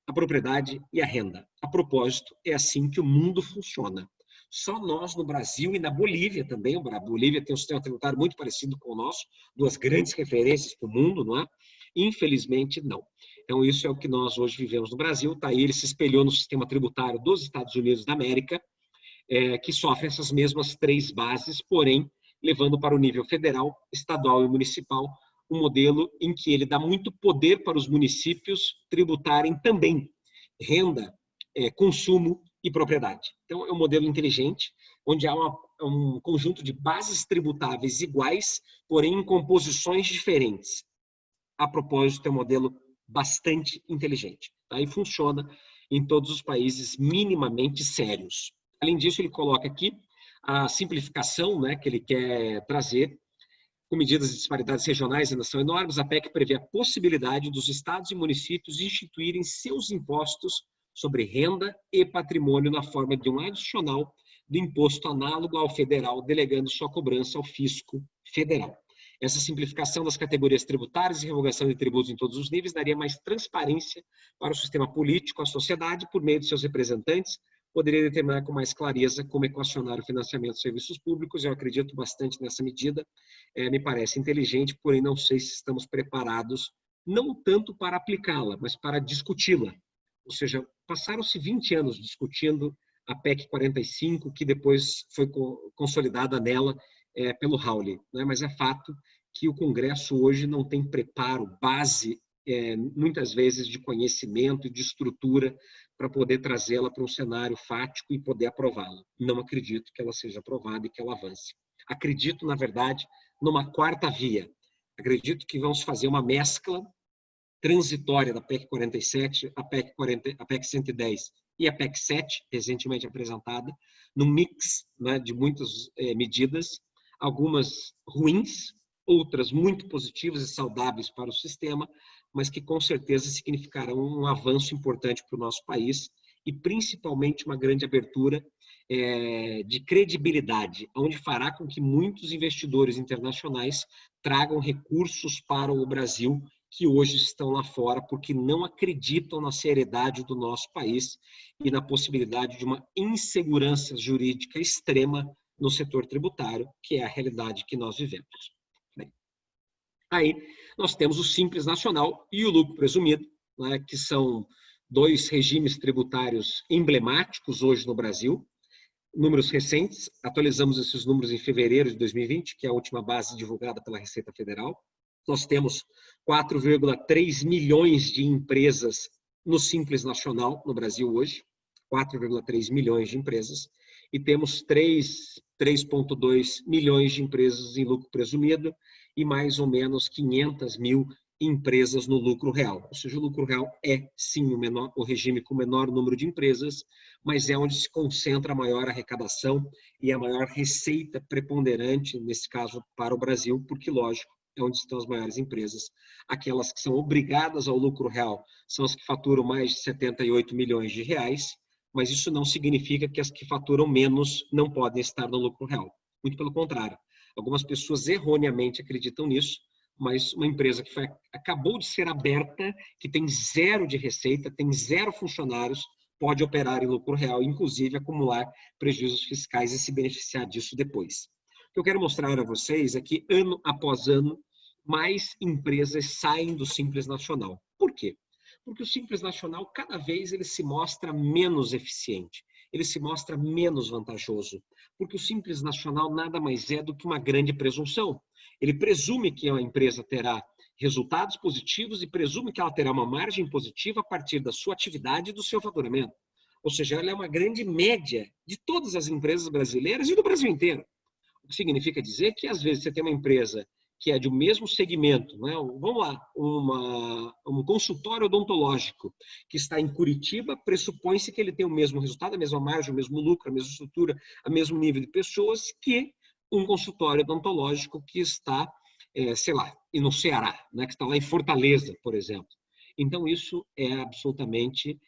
Speaker 2: a propriedade e a renda. A propósito, é assim que o mundo funciona. Só nós no Brasil e na Bolívia também, a Bolívia tem um sistema tributário muito parecido com o nosso, 2 grandes referências para o mundo, não é? Infelizmente, não. Então, isso é o que nós hoje vivemos no Brasil. Tá aí, ele se espelhou no sistema tributário dos Estados Unidos da América, que sofre essas mesmas 3 bases, porém, levando para o nível federal, estadual e municipal, um modelo em que ele dá muito poder para os municípios tributarem também renda, consumo e propriedade. Então, é um modelo inteligente, onde há um conjunto de bases tributáveis iguais, porém em composições diferentes. A propósito, é um modelo bastante inteligente. Tá? E funciona em todos os países minimamente sérios. Além disso, ele coloca aqui a simplificação, né, que ele quer trazer, com medidas de disparidades regionais ainda são enormes. A PEC prevê a possibilidade dos estados e municípios instituírem seus impostos sobre renda e patrimônio na forma de um adicional do imposto análogo ao federal, delegando sua cobrança ao fisco federal. Essa simplificação das categorias tributárias e revogação de tributos em todos os níveis daria mais transparência para o sistema político, à sociedade, por meio de seus representantes, poderia determinar com mais clareza como equacionar o financiamento de serviços públicos. Eu acredito bastante nessa medida, me parece inteligente, porém não sei se estamos preparados, não tanto para aplicá-la, mas para discuti-la. Ou seja, passaram-se 20 anos discutindo a PEC 45, que depois foi consolidada nela pelo Hawley, né? Mas é fato que o Congresso hoje não tem preparo, base, muitas vezes de conhecimento e de estrutura para poder trazê-la para um cenário fático e poder aprová-la. Não acredito que ela seja aprovada e que ela avance. Acredito, na verdade, numa 4ª via. Acredito que vamos fazer uma mescla transitória da PEC 47, a PEC 110 e a PEC 7, recentemente apresentada, num mix, né, de muitas medidas, algumas ruins, outras muito positivas e saudáveis para o sistema, mas que com certeza significarão um avanço importante para o nosso país e principalmente uma grande abertura de credibilidade, onde fará com que muitos investidores internacionais tragam recursos para o Brasil que hoje estão lá fora porque não acreditam na seriedade do nosso país e na possibilidade de uma insegurança jurídica extrema no setor tributário, que é a realidade que nós vivemos. Bem, aí nós temos o Simples Nacional e o lucro presumido, né, que são 2 regimes tributários emblemáticos hoje no Brasil. Números recentes, atualizamos esses números em fevereiro de 2020, que é a última base divulgada pela Receita Federal. Nós temos 4,3 milhões de empresas no Simples Nacional no Brasil hoje, 4,3 milhões de empresas, e temos 3,2 milhões de empresas em lucro presumido e mais ou menos 500 mil empresas no lucro real. Ou seja, o lucro real é, sim, o regime com o menor número de empresas, mas é onde se concentra a maior arrecadação e a maior receita preponderante, nesse caso, para o Brasil, porque, lógico, é onde estão as maiores empresas. Aquelas que são obrigadas ao lucro real são as que faturam mais de 78 milhões de reais, mas isso não significa que as que faturam menos não podem estar no lucro real. Muito pelo contrário. Algumas pessoas erroneamente acreditam nisso, mas uma empresa que acabou de ser aberta, que tem 0 de receita, tem 0 funcionários, pode operar em lucro real, inclusive acumular prejuízos fiscais e se beneficiar disso depois. O que eu quero mostrar a vocês é que, ano após ano, mais empresas saem do Simples Nacional. Por quê? Porque o Simples Nacional, cada vez, ele se mostra menos eficiente, ele se mostra menos vantajoso, porque o Simples Nacional nada mais é do que uma grande presunção. Ele presume que a empresa terá resultados positivos e presume que ela terá uma margem positiva a partir da sua atividade e do seu faturamento. Ou seja, ela é uma grande média de todas as empresas brasileiras e do Brasil inteiro. O que significa dizer que, às vezes, você tem uma empresa que é do mesmo segmento, né? Vamos lá, um consultório odontológico que está em Curitiba, pressupõe-se que ele tem o mesmo resultado, a mesma margem, o mesmo lucro, a mesma estrutura, o mesmo nível de pessoas que um consultório odontológico que está, sei lá, no Ceará, né, que está lá em Fortaleza, por exemplo. Então, isso é absolutamente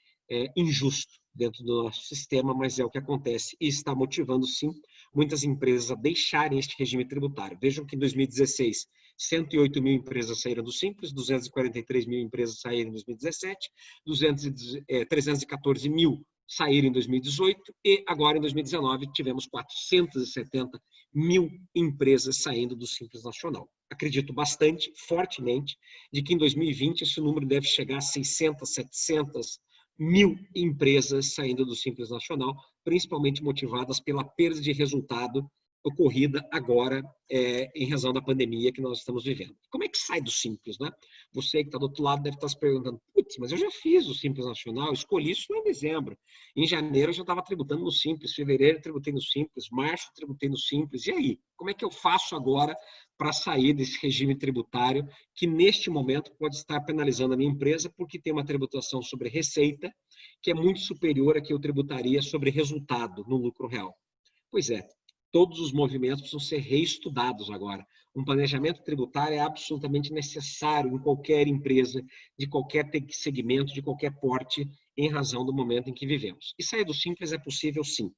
Speaker 2: injusto dentro do nosso sistema, mas é o que acontece e está motivando, sim, muitas empresas a deixarem este regime tributário. Vejam que em 2016, 108 mil empresas saíram do Simples, 243 mil empresas saíram em 2017, 314 mil saíram em 2018 e agora em 2019 tivemos 470 mil empresas saindo do Simples Nacional. Acredito bastante, fortemente, de que em 2020 esse número deve chegar a 600, 700 mil empresas saindo do Simples Nacional, principalmente motivadas pela perda de resultado ocorrida agora em razão da pandemia que nós estamos vivendo. Como é que sai do Simples, né? Você que está do outro lado deve estar se perguntando, putz, mas eu já fiz o Simples Nacional, escolhi isso em dezembro. Em janeiro eu já estava tributando no Simples, fevereiro eu tributei no Simples, março eu tributei no Simples. E aí? Como é que eu faço agora para sair desse regime tributário que neste momento pode estar penalizando a minha empresa porque tem uma tributação sobre receita que é muito superior à que eu tributaria sobre resultado no lucro real? Pois é, todos os movimentos precisam ser reestudados agora. Um planejamento tributário é absolutamente necessário em qualquer empresa, de qualquer segmento, de qualquer porte, em razão do momento em que vivemos. E sair do Simples é possível, sim.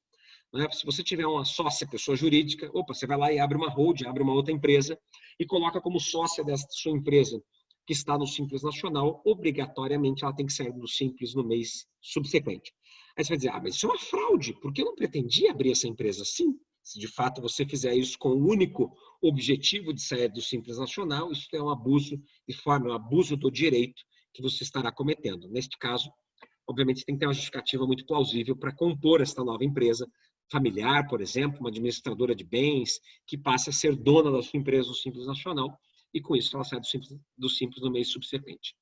Speaker 2: Se você tiver uma sócia, pessoa jurídica, você vai lá e abre uma hold, abre uma outra empresa e coloca como sócia dessa sua empresa que está no Simples Nacional, obrigatoriamente ela tem que sair do Simples no mês subsequente. Aí você vai dizer, mas isso é uma fraude, porque eu não pretendia abrir essa empresa assim. Se de fato você fizer isso com o único objetivo de sair do Simples Nacional, isso é um abuso um abuso do direito que você estará cometendo. Neste caso, obviamente, tem que ter uma justificativa muito plausível para compor esta nova empresa familiar, por exemplo, uma administradora de bens, que passe a ser dona da sua empresa no Simples Nacional, e com isso ela sai do Simples no mês subsequente.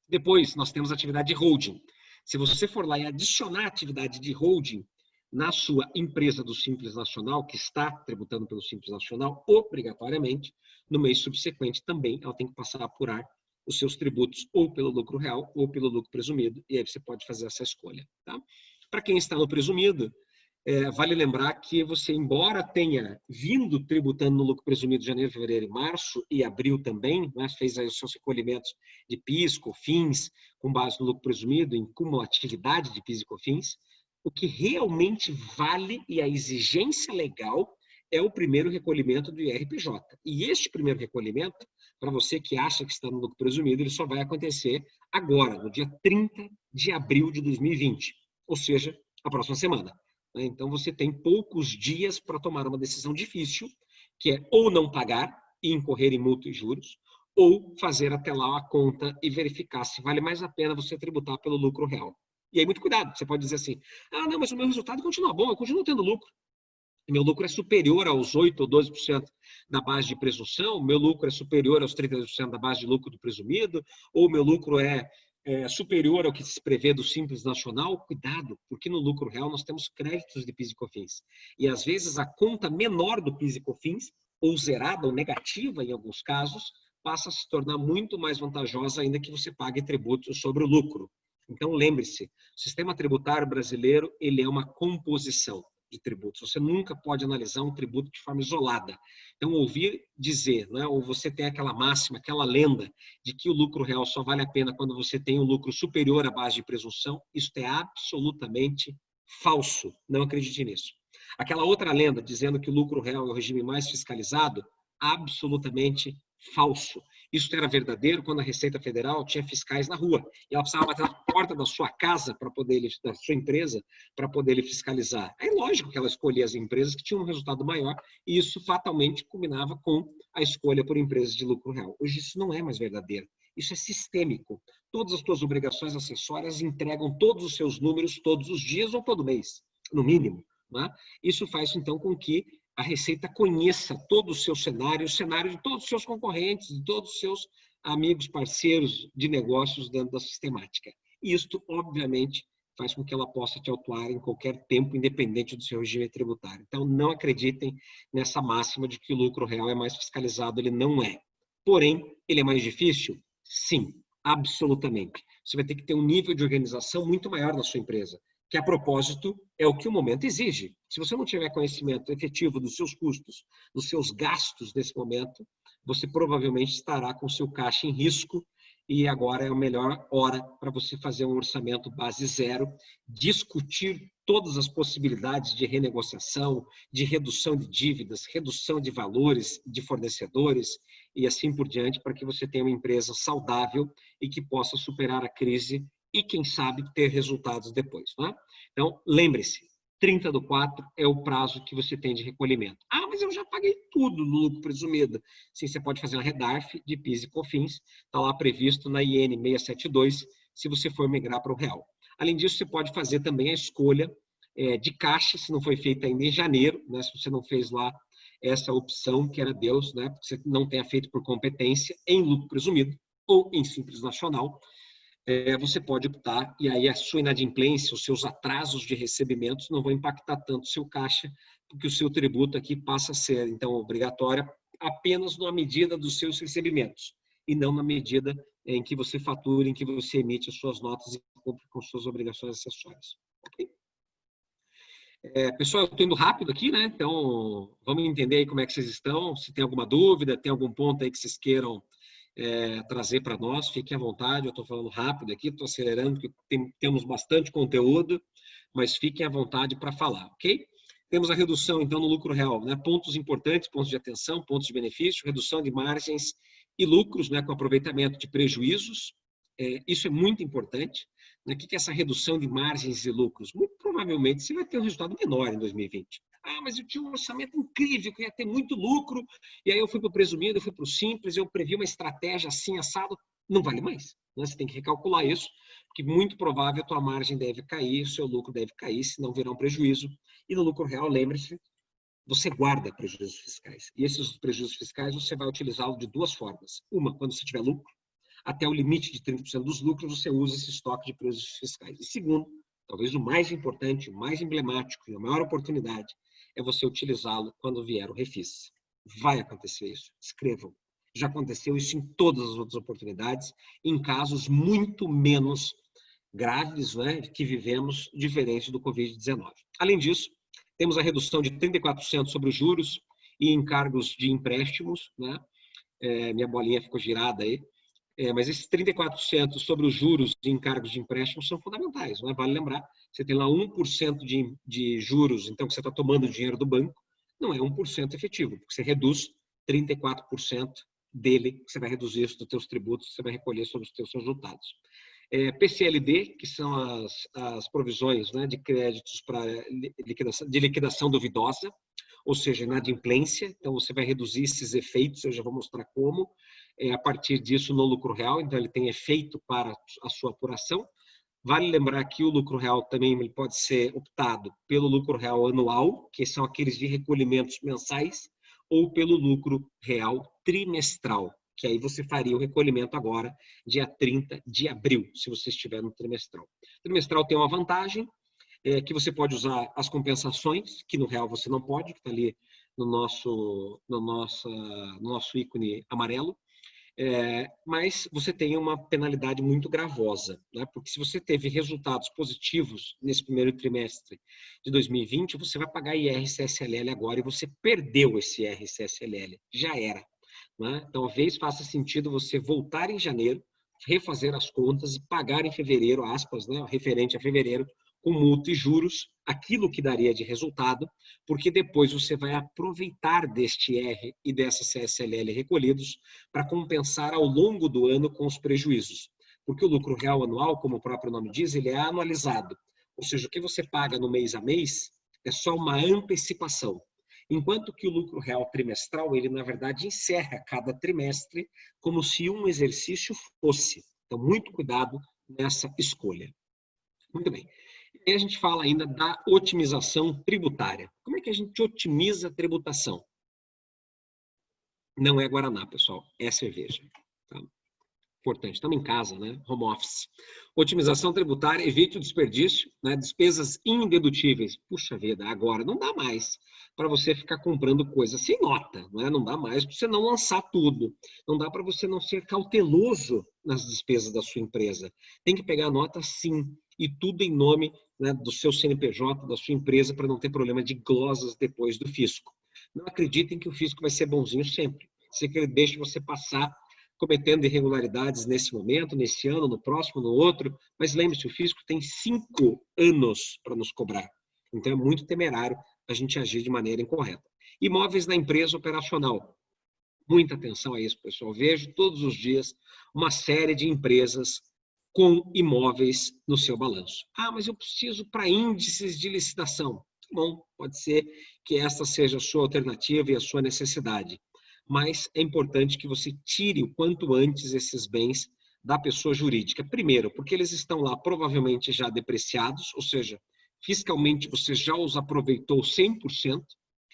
Speaker 2: Depois, nós temos a atividade de holding. Se você for lá e adicionar a atividade de holding na sua empresa do Simples Nacional, que está tributando pelo Simples Nacional, obrigatoriamente, no mês subsequente também ela tem que passar a apurar os seus tributos ou pelo lucro real ou pelo lucro presumido, e aí você pode fazer essa escolha. Tá? Para quem está no presumido, vale lembrar que você, embora tenha vindo tributando no lucro presumido de janeiro, fevereiro e março, e abril também, né, fez aí os seus recolhimentos de PIS, COFINS, com base no lucro presumido, em cumulatividade de PIS e COFINS, o que realmente vale e a exigência legal é o primeiro recolhimento do IRPJ. E este primeiro recolhimento, para você que acha que está no lucro presumido, ele só vai acontecer agora, no dia 30 de abril de 2020, ou seja, a próxima semana. Então, você tem poucos dias para tomar uma decisão difícil, que é ou não pagar e incorrer em multa e juros, ou fazer até lá a conta e verificar se vale mais a pena você tributar pelo lucro real. E aí, muito cuidado, você pode dizer assim, não, mas o meu resultado continua bom, eu continuo tendo lucro. Meu lucro é superior aos 8% ou 12% da base de presunção, meu lucro é superior aos 32% da base de lucro do presumido, ou meu lucro é superior ao que se prevê do Simples Nacional. Cuidado, porque no lucro real nós temos créditos de PIS e COFINS. E às vezes a conta menor do PIS e COFINS, ou zerada ou negativa em alguns casos, passa a se tornar muito mais vantajosa ainda que você pague tributos sobre o lucro. Então lembre-se, o sistema tributário brasileiro ele é uma composição de tributos. Você nunca pode analisar um tributo de forma isolada. Então, ouvir dizer, né, ou você tem aquela máxima, aquela lenda de que o lucro real só vale a pena quando você tem um lucro superior à base de presunção, isso é absolutamente falso. Não acredite nisso. Aquela outra lenda dizendo que o lucro real é o regime mais fiscalizado, absolutamente falso. Isso era verdadeiro quando a Receita Federal tinha fiscais na rua e ela precisava bater na porta da sua casa para poder, da sua empresa, para poder fiscalizar. É lógico que ela escolhia as empresas que tinham um resultado maior e isso fatalmente combinava com a escolha por empresas de lucro real. Hoje isso não é mais verdadeiro. Isso é sistêmico. Todas as suas obrigações acessórias entregam todos os seus números todos os dias ou todo mês, no mínimo. Né? Isso faz, então, com que a Receita conheça todo o seu cenário, o cenário de todos os seus concorrentes, de todos os seus amigos, parceiros de negócios dentro da sistemática. E isto, obviamente, faz com que ela possa te autuar em qualquer tempo, independente do seu regime tributário. Então, não acreditem nessa máxima de que o lucro real é mais fiscalizado, ele não é. Porém, ele é mais difícil? Sim, absolutamente. Você vai ter que ter um nível de organização muito maior na sua empresa. que a propósito é o que o momento exige. Se você não tiver conhecimento efetivo dos seus custos, dos seus gastos nesse momento, você provavelmente estará com o seu caixa em risco e agora é a melhor hora para você fazer um orçamento base zero, discutir todas as possibilidades de renegociação, de redução de dívidas, redução de valores de fornecedores e assim por diante, para que você tenha uma empresa saudável e que possa superar a crise e, quem sabe, ter resultados depois. Né? Então, lembre-se, 30/4 é o prazo que você tem de recolhimento. Ah, mas eu já paguei tudo no lucro presumido. Sim, você pode fazer uma redarf de PIS e COFINS, está lá previsto na IN 672, se você for migrar para o real. Além disso, você pode fazer também a escolha de caixa, se não foi feita ainda em janeiro, né, se você não fez lá essa opção, que era Deus, né, porque você não tenha feito por competência em lucro presumido ou em Simples Nacional, você pode optar, e aí a sua inadimplência, os seus atrasos de recebimentos não vão impactar tanto o seu caixa, porque o seu tributo aqui passa a ser, então, obrigatório apenas na medida dos seus recebimentos, e não na medida em que você fatura, em que você emite as suas notas e cumpre com suas obrigações acessórias. Ok? Pessoal, eu estou indo rápido aqui, né? Então, vamos entender aí como é que vocês estão, se tem alguma dúvida, tem algum ponto aí que vocês queiram trazer para nós, fiquem à vontade, eu estou falando rápido aqui, estou acelerando, porque temos bastante conteúdo, mas fiquem à vontade para falar, ok? Temos a redução, então, no lucro real, né? Pontos importantes, pontos de atenção, pontos de benefício, redução de margens e lucros, né? Com aproveitamento de prejuízos, isso é muito importante. Né? O que é essa redução de margens e lucros? Muito provavelmente você vai ter um resultado menor em 2020. Ah, mas eu tinha um orçamento incrível, que ia ter muito lucro, e aí eu fui para o presumido, eu fui para o simples, eu previ uma estratégia assim, assado, não vale mais. Né? Você tem que recalcular isso, porque muito provável a tua margem deve cair, o seu lucro deve cair, senão virá um prejuízo. E no lucro real, lembre-se, você guarda prejuízos fiscais. E esses prejuízos fiscais você vai utilizá-los de duas formas. Uma, quando você tiver lucro, até o limite de 30% dos lucros, você usa esse estoque de prejuízos fiscais. E segundo, talvez o mais importante, o mais emblemático e a maior oportunidade é você utilizá-lo quando vier o refis. Vai acontecer isso. Escrevam. Já aconteceu isso em todas as outras oportunidades, em casos muito menos graves, né, que vivemos, diferente do Covid-19. Além disso, temos a redução de 34% sobre os juros e encargos de empréstimos. Né? Minha bolinha ficou girada aí. Mas esses 34% sobre os juros de encargos de empréstimos são fundamentais, não é? Vale lembrar, você tem lá 1% de juros, então que você está tomando dinheiro do banco, não é 1% efetivo, porque você reduz 34% dele, que você vai reduzir isso dos teus tributos, você vai recolher sobre os teus resultados. PCLD, que são as provisões, né, de créditos para liquidação duvidosa, ou seja, inadimplência, então você vai reduzir esses efeitos, eu já vou mostrar como, a partir disso no lucro real, então ele tem efeito para a sua apuração. Vale lembrar que o lucro real também ele pode ser optado pelo lucro real anual, que são aqueles de recolhimentos mensais, ou pelo lucro real trimestral, que aí você faria o recolhimento agora, dia 30 de abril, se você estiver no trimestral. O trimestral tem uma vantagem, que você pode usar as compensações, que no real você não pode, que está ali no nosso ícone amarelo, mas você tem uma penalidade muito gravosa, né? Porque se você teve resultados positivos nesse primeiro trimestre de 2020, você vai pagar IR-CSLL agora e você perdeu esse IR-CSLL, já era. Né? Talvez faça sentido você voltar em janeiro, refazer as contas e pagar em fevereiro, aspas, né? Referente a fevereiro, com multa e juros, aquilo que daria de resultado, porque depois você vai aproveitar deste R e dessa CSLL recolhidos para compensar ao longo do ano com os prejuízos. Porque o lucro real anual, como o próprio nome diz, ele é anualizado. Ou seja, o que você paga no mês a mês é só uma antecipação. Enquanto que o lucro real trimestral, ele na verdade encerra cada trimestre como se um exercício fosse. Então, muito cuidado nessa escolha. Muito bem. E a gente fala ainda da otimização tributária. Como é que a gente otimiza a tributação? Não é Guaraná, pessoal, é cerveja. Tá? Importante, estamos em casa, né? Home office. Otimização tributária, evite o desperdício, né? Despesas indedutíveis. Puxa vida, agora não dá mais para você ficar comprando coisa sem nota, né? Não dá mais para você não lançar tudo. Não dá para você não ser cauteloso nas despesas da sua empresa. Tem que pegar a nota sim, e tudo em nome, né, do seu CNPJ, da sua empresa, para não ter problema de glosas depois do fisco. Não acreditem que o fisco vai ser bonzinho sempre. Se ele deixa você passar cometendo irregularidades nesse momento, nesse ano, no próximo, no outro, mas lembre-se, o fisco tem 5 anos para nos cobrar. Então é muito temerário a gente agir de maneira incorreta. Imóveis na empresa operacional. Muita atenção a isso, pessoal. Vejo todos os dias uma série de empresas com imóveis no seu balanço. Ah, mas eu preciso para índices de licitação. Bom, pode ser que esta seja a sua alternativa e a sua necessidade. Mas é importante que você tire o quanto antes esses bens da pessoa jurídica. Primeiro, porque eles estão lá provavelmente já depreciados, ou seja, fiscalmente você já os aproveitou 100%,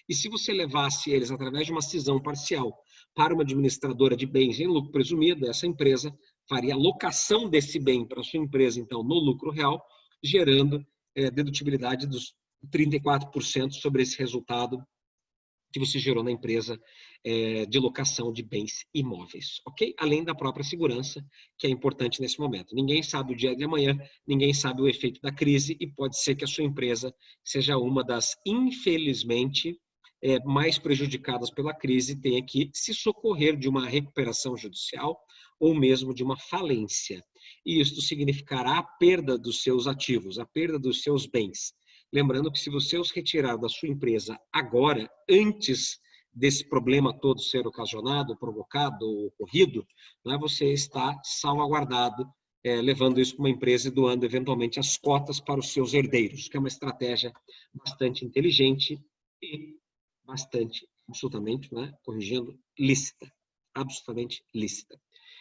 Speaker 2: e se você levasse eles através de uma cisão parcial para uma administradora de bens em lucro presumido, essa empresa faria a locação desse bem para a sua empresa, então, no lucro real, gerando dedutibilidade dos 34% sobre esse resultado que você gerou na empresa de locação de bens imóveis, ok? Além da própria segurança, que é importante nesse momento. Ninguém sabe o dia de amanhã, ninguém sabe o efeito da crise e pode ser que a sua empresa seja uma das, infelizmente, mais prejudicadas pela crise, tenha que se socorrer de uma recuperação judicial ou mesmo de uma falência. E isso significará a perda dos seus ativos, a perda dos seus bens. Lembrando que se você os retirar da sua empresa agora, antes desse problema todo ser ocasionado, provocado, ocorrido, né, você está salvaguardado, levando isso para uma empresa e doando eventualmente as cotas para os seus herdeiros, que é uma estratégia bastante inteligente e bastante, absolutamente, né, corrigindo, lícita. Absolutamente lícita.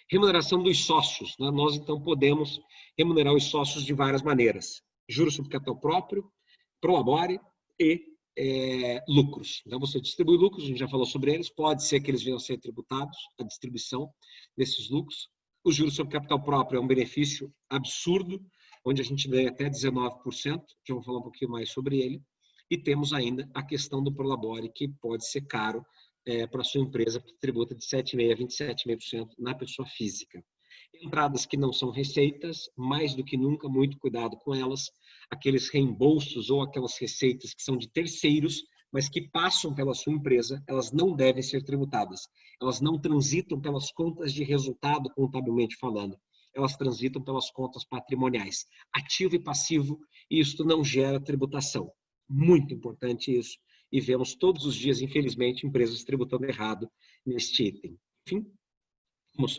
Speaker 2: Remuneração dos sócios. Né? Nós, então, podemos remunerar os sócios de várias maneiras. Juros sobre capital próprio, prolabore e lucros. Então, você distribui lucros, a gente já falou sobre eles, pode ser que eles venham a ser tributados, a distribuição desses lucros. O juros sobre capital próprio é um benefício absurdo, onde a gente ganha até 19%, já vou falar um pouquinho mais sobre ele. E temos ainda a questão do prolabore, que pode ser caro para a sua empresa, que tributa de 7,5% a 27,5% na pessoa física. Entradas que não são receitas, mais do que nunca, muito cuidado com elas. Aqueles reembolsos ou aquelas receitas que são de terceiros, mas que passam pela sua empresa, elas não devem ser tributadas. Elas não transitam pelas contas de resultado, contabilmente falando. Elas transitam pelas contas patrimoniais, ativo e passivo, e isso não gera tributação. Muito importante isso. E vemos todos os dias, infelizmente, empresas tributando errado neste item. Enfim,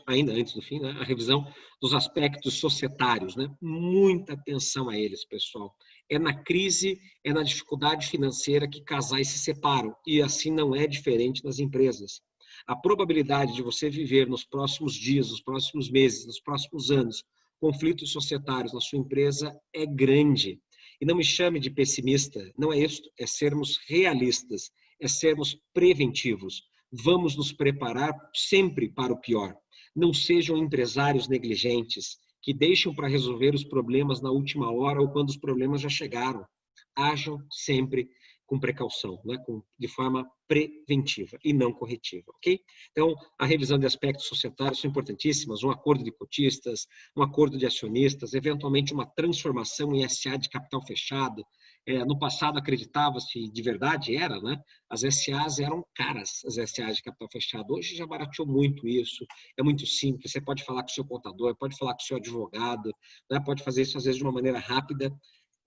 Speaker 2: ainda antes do fim, né, a revisão dos aspectos societários, né? Muita atenção a eles, pessoal. É na crise, é na dificuldade financeira que casais se separam, e assim não é diferente nas empresas. A probabilidade de você viver nos próximos dias, nos próximos meses, nos próximos anos, conflitos societários na sua empresa é grande. E não me chame de pessimista, não é isso, é sermos realistas, é sermos preventivos. Vamos nos preparar sempre para o pior. Não sejam empresários negligentes que deixam para resolver os problemas na última hora ou quando os problemas já chegaram. Ajam sempre com precaução, né? De forma preventiva e não corretiva, ok? Então, a revisão de aspectos societários são importantíssimas, um acordo de cotistas, um acordo de acionistas, eventualmente uma transformação em SA de capital fechado. No passado acreditava-se, de verdade era, né? As SAs eram caras, as SAs de capital fechado. Hoje já barateou muito isso, é muito simples, você pode falar com o seu contador, pode falar com o seu advogado, né? Pode fazer isso às vezes de uma maneira rápida,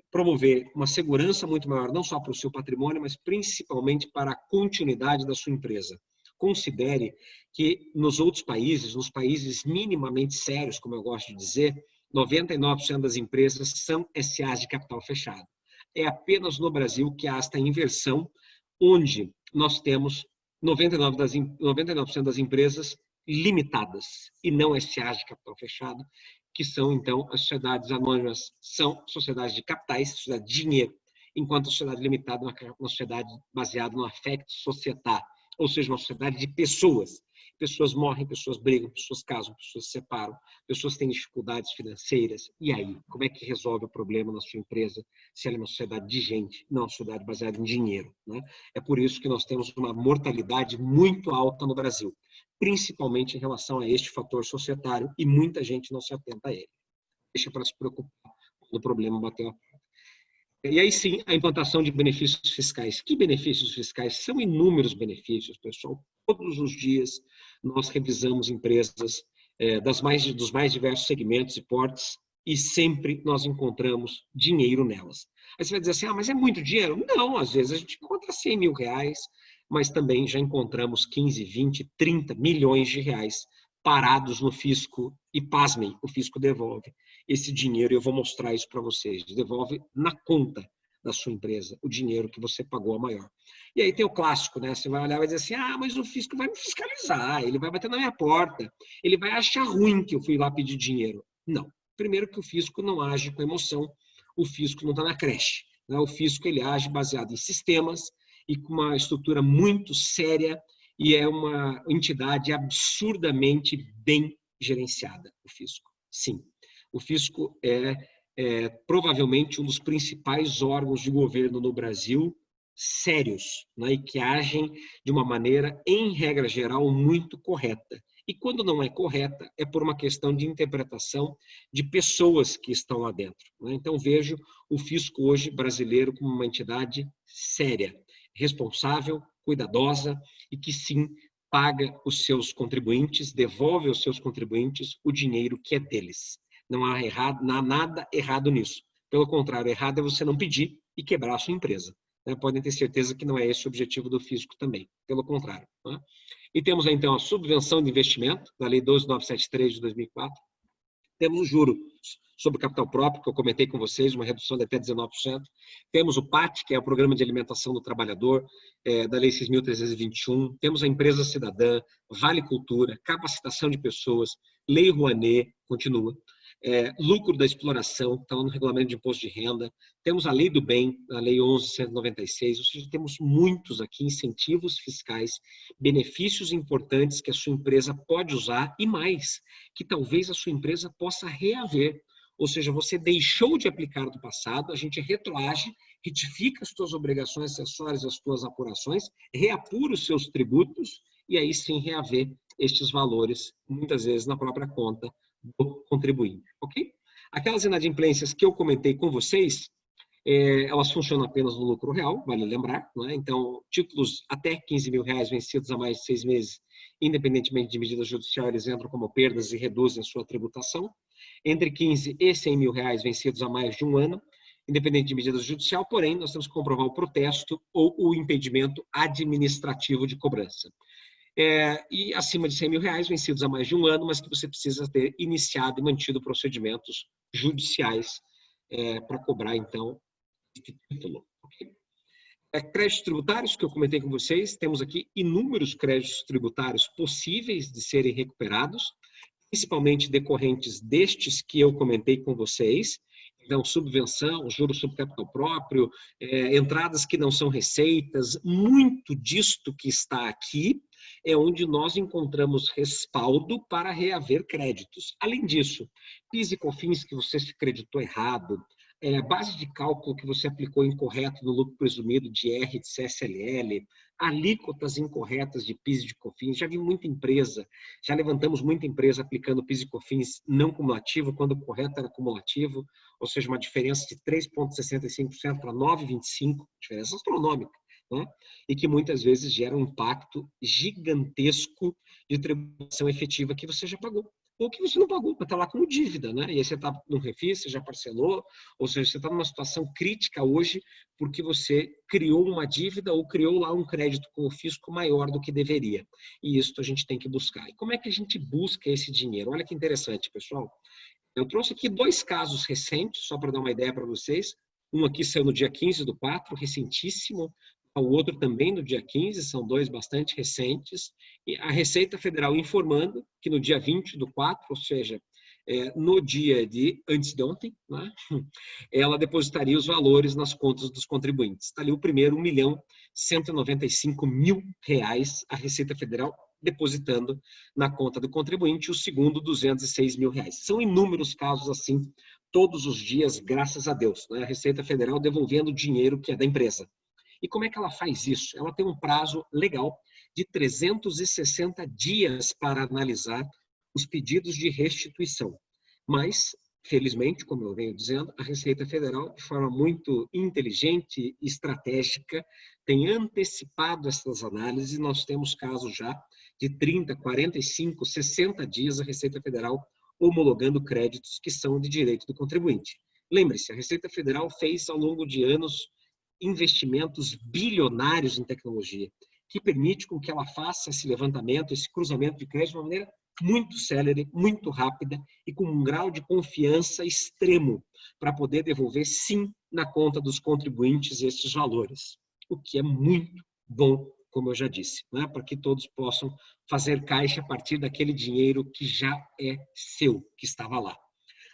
Speaker 2: promover uma segurança muito maior, não só para o seu patrimônio, mas principalmente para a continuidade da sua empresa. Considere que nos outros países, nos países minimamente sérios, como eu gosto de dizer, 99% das empresas são SAs de capital fechado. É apenas no Brasil que há esta inversão, onde nós temos 99% das empresas limitadas e não SAs de capital fechado, que são, então, as sociedades anônimas, são sociedades de capitais, sociedade de dinheiro, enquanto a sociedade limitada é uma sociedade baseada no affect societas, ou seja, uma sociedade de pessoas. Pessoas morrem, pessoas brigam, pessoas casam, pessoas se separam, pessoas têm dificuldades financeiras. E aí, como é que resolve o problema na sua empresa se ela é uma sociedade de gente, não uma sociedade baseada em dinheiro, né? É por isso que nós temos uma mortalidade muito alta no Brasil, principalmente em relação a este fator societário, e muita gente não se atenta a ele. Deixa para se preocupar quando o problema bater a porta. E aí sim, a implantação de benefícios fiscais. Que benefícios fiscais? São inúmeros benefícios, pessoal. Todos os dias nós revisamos empresas dos mais diversos segmentos e portes e sempre nós encontramos dinheiro nelas. Aí você vai dizer assim, mas é muito dinheiro? Não, às vezes a gente encontra 100 mil reais, mas também já encontramos 15, 20, 30 milhões de reais parados no fisco e, pasmem, o fisco devolve esse dinheiro, e eu vou mostrar isso para vocês, devolve na conta da sua empresa o dinheiro que você pagou a maior. E aí tem o clássico, né? Você vai olhar e vai dizer assim, mas o fisco vai me fiscalizar, ele vai bater na minha porta, ele vai achar ruim que eu fui lá pedir dinheiro. Não. Primeiro que o fisco não age com emoção, o fisco não está na creche, né? O fisco ele age baseado em sistemas e com uma estrutura muito séria, e é uma entidade absurdamente bem gerenciada, o fisco. Sim, o fisco é provavelmente um dos principais órgãos de governo no Brasil, sérios, né, e que agem de uma maneira, em regra geral, muito correta. E quando não é correta, é por uma questão de interpretação de pessoas que estão lá dentro, né? Então, vejo o fisco hoje brasileiro como uma entidade séria, responsável, cuidadosa e que sim paga os seus contribuintes, devolve aos seus contribuintes o dinheiro que é deles. Não há nada errado nisso. Pelo contrário, errado é você não pedir e quebrar a sua empresa. Podem ter certeza que não é esse o objetivo do fisco também. Pelo contrário. E temos então a subvenção de investimento, da Lei 12.973 de 2004. Temos o juro sobre o capital próprio, que eu comentei com vocês, uma redução de até 19%. Temos o PAT, que é o Programa de Alimentação do Trabalhador, da Lei 6.321. Temos a Empresa Cidadã, Vale Cultura, capacitação de pessoas, Lei Rouanet, continua. Lucro da exploração, está no Regulamento de Imposto de Renda. Temos a Lei do Bem, a Lei 11.196, ou seja, temos muitos aqui incentivos fiscais, benefícios importantes que a sua empresa pode usar e mais, que talvez a sua empresa possa reaver. Ou seja, você deixou de aplicar do passado, a gente retroage, retifica as suas obrigações acessórias, as suas apurações, reapura os seus tributos e aí sim reaver estes valores, muitas vezes na própria conta do contribuinte, ok? Aquelas inadimplências que eu comentei com vocês, elas funcionam apenas no lucro real, vale lembrar, não é? Então, títulos até 15 mil reais vencidos há mais de 6 meses, independentemente de medida judicial, eles entram como perdas e reduzem a sua tributação. Entre 15 e 100 mil reais vencidos há mais de um ano, independente de medida judicial, porém, nós temos que comprovar o protesto ou o impedimento administrativo de cobrança. E acima de 100 mil reais vencidos há mais de um ano, mas que você precisa ter iniciado e mantido procedimentos judiciais para cobrar, então, esse título. Okay? Créditos tributários, que eu comentei com vocês, temos aqui inúmeros créditos tributários possíveis de serem recuperados, principalmente decorrentes destes que eu comentei com vocês. Então, subvenção, juros sobre capital próprio, entradas que não são receitas, muito disto que está aqui é onde nós encontramos respaldo para reaver créditos. Além disso, PIS e COFINS que você se creditou errado, base de cálculo que você aplicou incorreto no lucro presumido de R de CSLL, alíquotas incorretas de PIS e de COFINS. Já vi muita empresa, já levantamos muita empresa aplicando PIS e COFINS não cumulativo, quando o correto era cumulativo, ou seja, uma diferença de 3,65% para 9,25%, diferença astronômica, né? E que muitas vezes gera um impacto gigantesco de tributação efetiva que você já pagou. Ou que você não pagou, mas está lá como dívida, né? E aí você está no refis, você já parcelou, ou seja, você está numa situação crítica hoje porque você criou uma dívida ou criou lá um crédito com o fisco maior do que deveria. E isso a gente tem que buscar. E como é que a gente busca esse dinheiro? Olha que interessante, pessoal. Eu trouxe aqui 2 casos recentes, só para dar uma ideia para vocês. Um aqui saiu no dia 15/4, recentíssimo. O outro também no dia 15, são 2 bastante recentes. E a Receita Federal informando que no dia 20/4, ou seja, no dia de antes de ontem, né, ela depositaria os valores nas contas dos contribuintes. Está ali o primeiro, R$ 1.195.000, a Receita Federal depositando na conta do contribuinte, o segundo R$206 mil. São inúmeros casos assim, todos os dias, graças a Deus, né? A Receita Federal devolvendo o dinheiro que é da empresa. E como é que ela faz isso? Ela tem um prazo legal de 360 dias para analisar os pedidos de restituição. Mas, felizmente, como eu venho dizendo, a Receita Federal, de forma muito inteligente e estratégica, tem antecipado essas análises e nós temos casos já de 30, 45, 60 dias a Receita Federal homologando créditos que são de direito do contribuinte. Lembre-se, a Receita Federal fez ao longo de anos investimentos bilionários em tecnologia, que permite com que ela faça esse levantamento, esse cruzamento de crédito de uma maneira muito célere, muito rápida e com um grau de confiança extremo para poder devolver, sim, na conta dos contribuintes esses valores, o que é muito bom, como eu já disse, né? Para que todos possam fazer caixa a partir daquele dinheiro que já é seu, que estava lá.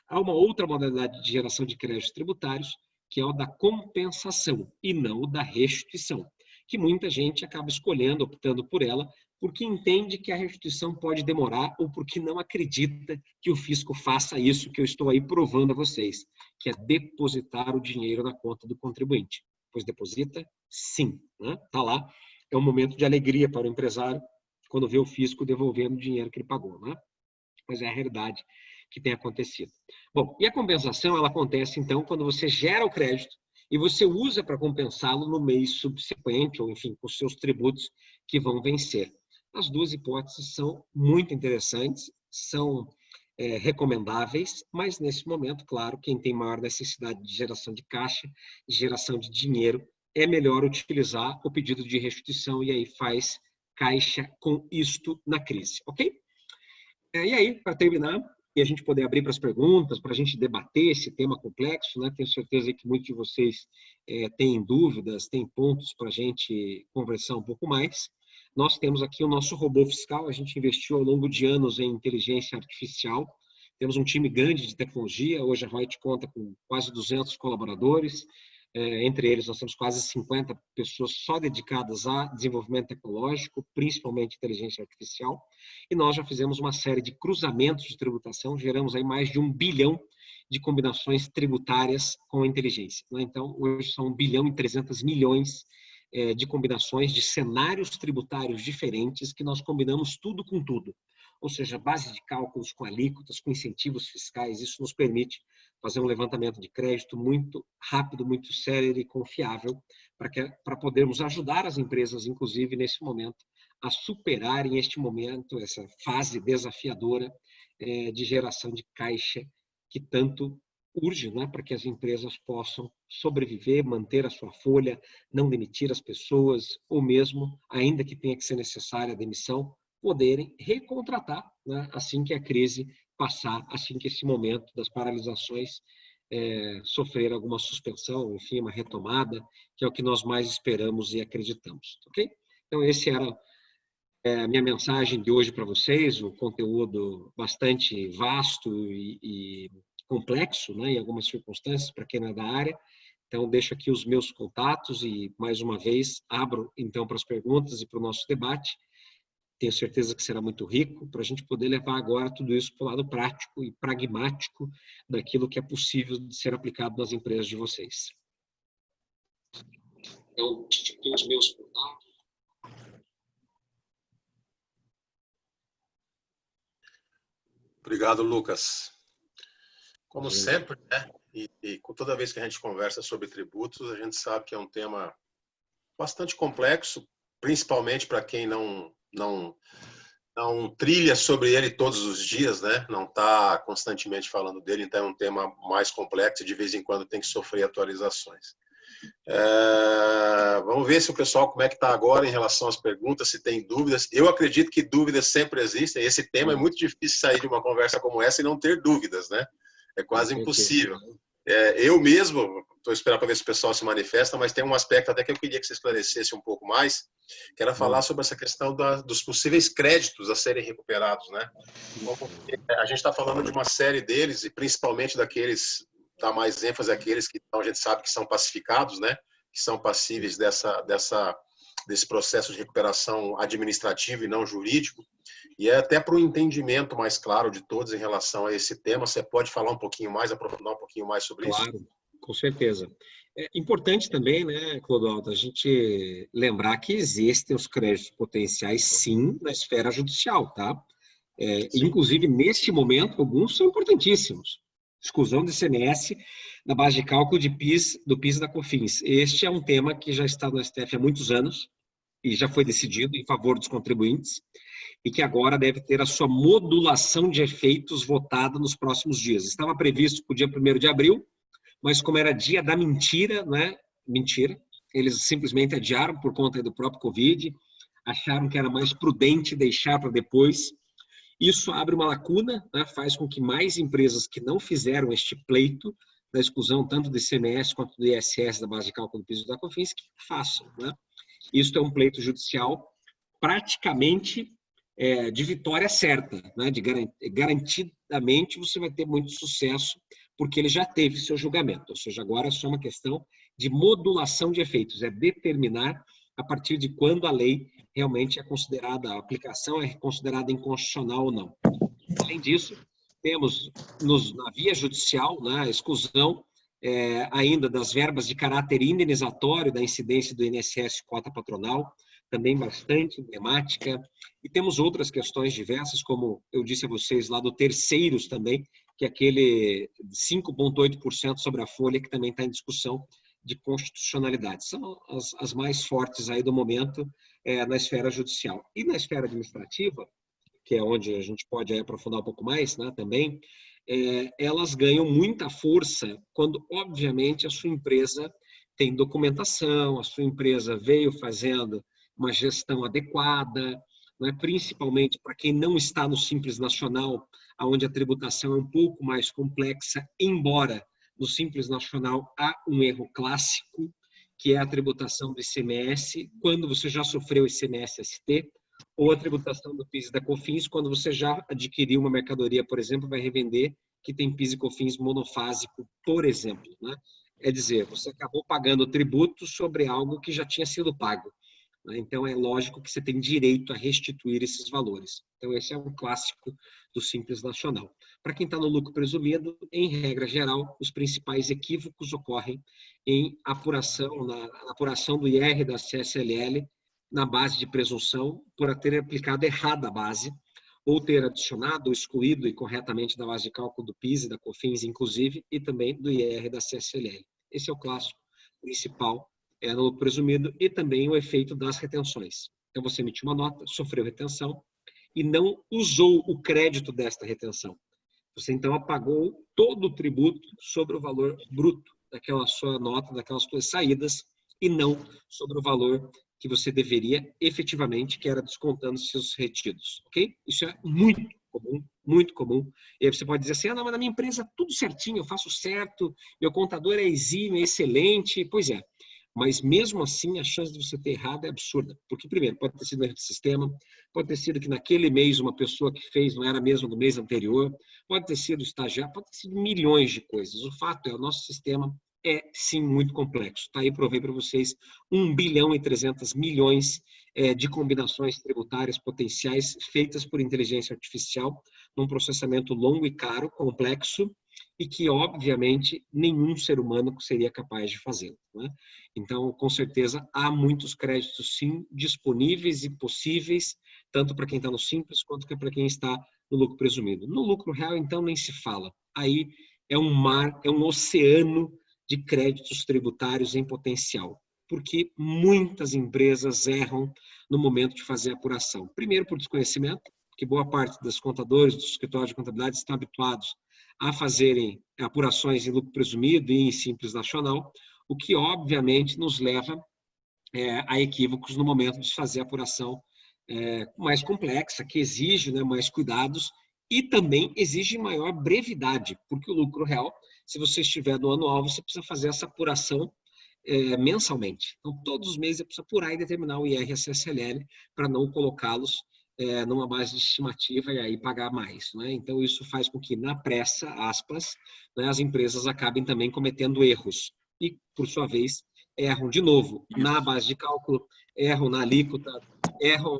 Speaker 2: Há uma outra modalidade de geração de créditos tributários, que é o da compensação e não o da restituição, que muita gente acaba escolhendo, optando por ela, porque entende que a restituição pode demorar ou porque não acredita que o fisco faça isso que eu estou aí provando a vocês, que é depositar o dinheiro na conta do contribuinte. Pois deposita? Sim. Né? Tá lá. É um momento de alegria para o empresário quando vê o fisco devolvendo o dinheiro que ele pagou. Né? Mas é a realidade que tem acontecido. Bom, e a compensação, ela acontece, então, quando você gera o crédito e você usa para compensá-lo no mês subsequente, ou, enfim, com seus tributos que vão vencer. As duas hipóteses são muito interessantes, são recomendáveis, mas, nesse momento, claro, quem tem maior necessidade de geração de caixa, de geração de dinheiro, é melhor utilizar o pedido de restituição e aí faz caixa com isto na crise, ok? E aí, para terminar, e a gente poder abrir para as perguntas, para a gente debater esse tema complexo, né? Tenho certeza que muitos de vocês têm dúvidas, têm pontos para a gente conversar um pouco mais. Nós temos aqui o nosso robô fiscal, a gente investiu ao longo de anos em inteligência artificial, temos um time grande de tecnologia, hoje a Reut conta com quase 200 colaboradores, entre eles nós temos quase 50 pessoas só dedicadas a desenvolvimento tecnológico, principalmente inteligência artificial, e nós já fizemos uma série de cruzamentos de tributação, geramos aí mais de 1 bilhão de combinações tributárias com a inteligência. Então, hoje são 1 bilhão e 300 milhões de combinações de cenários tributários diferentes que nós combinamos tudo com tudo. Ou seja, base de cálculos com alíquotas, com incentivos fiscais, isso nos permite fazer um levantamento de crédito muito rápido, muito sério e confiável, para podermos ajudar as empresas, inclusive nesse momento, a superarem este momento, essa fase desafiadora de geração de caixa que tanto urge, né, para que as empresas possam sobreviver, manter a sua folha, não demitir as pessoas, ou mesmo, ainda que tenha que ser necessária a demissão, poderem recontratar, né, assim que a crise passar, assim que esse momento das paralisações sofrer alguma suspensão, enfim, uma retomada, que é o que nós mais esperamos e acreditamos, ok? Então, esse era a minha mensagem de hoje para vocês, um conteúdo bastante vasto e complexo, né, em algumas circunstâncias, para quem não é da área. Então, deixo aqui os meus contatos e, mais uma vez, abro, então, para as perguntas e para o nosso debate. Tenho certeza que será muito rico para a gente poder levar agora tudo isso para o lado prático e pragmático daquilo que é possível de ser aplicado nas empresas de vocês. Então, aqui os meus contatos.
Speaker 1: Obrigado, Lucas. Como sempre, né? E toda vez que a gente conversa sobre tributos, a gente sabe que é um tema bastante complexo, principalmente para quem não trilha sobre ele todos os dias, né? Não está constantemente falando dele, então é um tema mais complexo e de vez em quando tem que sofrer atualizações. Vamos ver se o pessoal, como é que está agora em relação às perguntas, se tem dúvidas. Eu acredito que dúvidas sempre existem. Esse tema é muito difícil sair de uma conversa como essa e não ter dúvidas, né? É quase impossível. Eu mesmo estou esperando para ver se o pessoal se manifesta, mas tem um aspecto até que eu queria que você esclarecesse um pouco mais, que era falar sobre essa questão dos possíveis créditos a serem recuperados, né? A gente está falando de uma série deles, e principalmente daqueles, dá mais ênfase àqueles que a gente sabe que são pacificados, né? Que são passíveis dessa desse processo de recuperação administrativo e não jurídico, e é até para o entendimento mais claro de todos em relação a esse tema. Você pode falar um pouquinho mais, aprofundar um pouquinho mais sobre isso?
Speaker 2: Claro, com certeza. É importante também, né, Clodoaldo, a gente lembrar que existem os créditos potenciais, sim, na esfera judicial, tá? Inclusive, neste momento, alguns são importantíssimos. Exclusão do ICMS na base de cálculo de PIS, do PIS e da COFINS. Este é um tema que já está no STF há muitos anos e já foi decidido em favor dos contribuintes e que agora deve ter a sua modulação de efeitos votada nos próximos dias. Estava previsto para o dia 1º de abril, mas como era dia da mentira, né? Mentira. Eles simplesmente adiaram por conta do próprio Covid, acharam que era mais prudente deixar para depois. Isso abre uma lacuna, né? Faz com que mais empresas que não fizeram este pleito da exclusão tanto do ICMS quanto do ISS da base de cálculo do PIS e da COFINS que façam, né? Isso é um pleito judicial praticamente de vitória certa, né? Garantidamente você vai ter muito sucesso, porque ele já teve seu julgamento. Ou seja, agora é só uma questão de modulação de efeitos, é determinar a partir de quando a lei realmente é considerada, a aplicação é considerada inconstitucional ou não. Além disso, temos na via judicial, né, a exclusão ainda das verbas de caráter indenizatório da incidência do INSS cota patronal, também bastante emblemática. E temos outras questões diversas, como eu disse a vocês lá do terceiros também, que é aquele 5,8% sobre a folha que também está em discussão de constitucionalidade. São as mais fortes aí do momento na esfera judicial. E na esfera administrativa, que é onde a gente pode aí aprofundar um pouco mais, né, também, elas ganham muita força quando, obviamente, a sua empresa tem documentação, a sua empresa veio fazendo uma gestão adequada, né, principalmente para quem não está no Simples Nacional, onde a tributação é um pouco mais complexa, embora no Simples Nacional há um erro clássico, que é a tributação do ICMS, quando você já sofreu ICMS-ST, ou a tributação do PIS e da COFINS, quando você já adquiriu uma mercadoria, por exemplo, vai revender, que tem PIS e COFINS monofásico, por exemplo, né? É dizer, você acabou pagando tributo sobre algo que já tinha sido pago. Então, é lógico que você tem direito a restituir esses valores. Então, esse é um clássico do Simples Nacional. Para quem está no lucro presumido, em regra geral, os principais equívocos ocorrem em apuração, na apuração do IR da CSLL, na base de presunção, por ter aplicado errada a base, ou ter adicionado ou excluído incorretamente da base de cálculo do PIS e da COFINS, inclusive, e também do IR da CSLL. Esse é o clássico principal no lucro presumido e também o efeito das retenções. Então, você emitiu uma nota, sofreu retenção e não usou o crédito desta retenção. Você, então, apagou todo o tributo sobre o valor bruto daquela sua nota, daquelas suas saídas, e não sobre o valor que você deveria efetivamente, que era descontando seus retidos, ok? Isso é muito comum, muito comum. E aí você pode dizer assim, não, mas na minha empresa tudo certinho, eu faço certo, meu contador é exímio, é excelente. Pois é, mas mesmo assim a chance de você ter errado é absurda. Porque, primeiro, pode ter sido um erro de sistema, pode ter sido que naquele mês uma pessoa que fez não era a mesma do mês anterior, pode ter sido estagiário, pode ter sido milhões de coisas. O fato é, o nosso sistema é, sim, muito complexo. Tá aí, provei para vocês 1 bilhão e 300 milhões de combinações tributárias potenciais feitas por inteligência artificial, num processamento longo e caro, complexo, e que, obviamente, nenhum ser humano seria capaz de fazê-lo, né? Então, com certeza, há muitos créditos, sim, disponíveis e possíveis, tanto para quem está no Simples, quanto para quem está no lucro presumido. No lucro real, então, nem se fala. Aí é um mar, é um oceano de créditos tributários em potencial, porque muitas empresas erram no momento de fazer a apuração. Primeiro, por desconhecimento, que boa parte dos contadores, dos escritórios de contabilidade estão habituados a fazerem apurações em lucro presumido e em Simples Nacional, o que, obviamente, nos leva a equívocos no momento de fazer a apuração mais complexa, que exige, né, mais cuidados e também exige maior brevidade, porque o lucro real, se você estiver no anual, você precisa fazer essa apuração mensalmente. Então, todos os meses você precisa apurar e determinar o IR e a CSLL para não colocá-los numa base de estimativa e aí pagar mais, né? Então, isso faz com que, na pressa, aspas, né, as empresas acabem também cometendo erros e, por sua vez, erram de novo na base de cálculo, erram na alíquota, erram,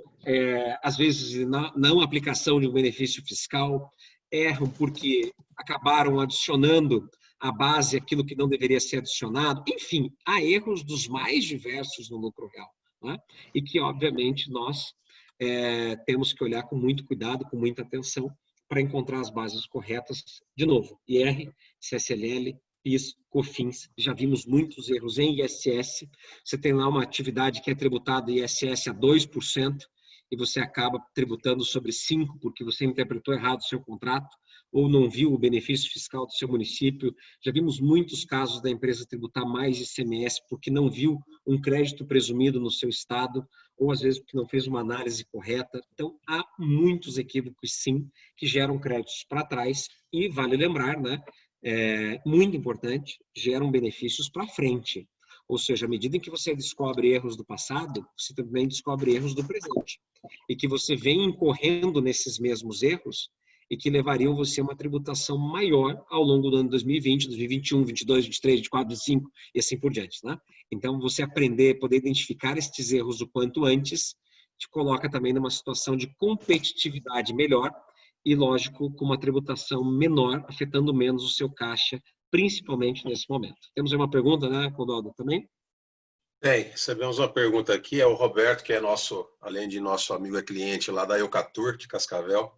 Speaker 2: às vezes, na não aplicação de um benefício fiscal, erram porque acabaram adicionando à base aquilo que não deveria ser adicionado. Enfim, há erros dos mais diversos no lucro real, né? E que, obviamente, nós temos que olhar com muito cuidado, com muita atenção, para encontrar as bases corretas. De novo, IR, CSLL, PIS, COFINS, já vimos muitos erros em ISS. Você tem lá uma atividade que é tributada ISS a 2%, e você acaba tributando sobre 5%, porque você interpretou errado o seu contrato, ou não viu o benefício fiscal do seu município. Já vimos muitos casos da empresa tributar mais ICMS porque não viu um crédito presumido no seu estado, ou às vezes porque não fez uma análise correta. Então, há muitos equívocos, sim, que geram créditos para trás, e vale lembrar, né, muito importante, geram benefícios para frente. Ou seja, à medida em que você descobre erros do passado, você também descobre erros do presente. E que você vem incorrendo nesses mesmos erros e que levariam você a uma tributação maior ao longo do ano 2020, 2021, 2022, 2023, 2024, 2025 e assim por diante, né? Então, você aprender, poder identificar estes erros o quanto antes, te coloca também numa situação de competitividade melhor e, lógico, com uma tributação menor, afetando menos o seu caixa, principalmente nesse momento. Temos aí uma pergunta, né, Clodoaldo, também?
Speaker 1: Recebemos uma pergunta aqui, é o Roberto, que é nosso, além de nosso amigo, é cliente lá da Eucatur, de Cascavel.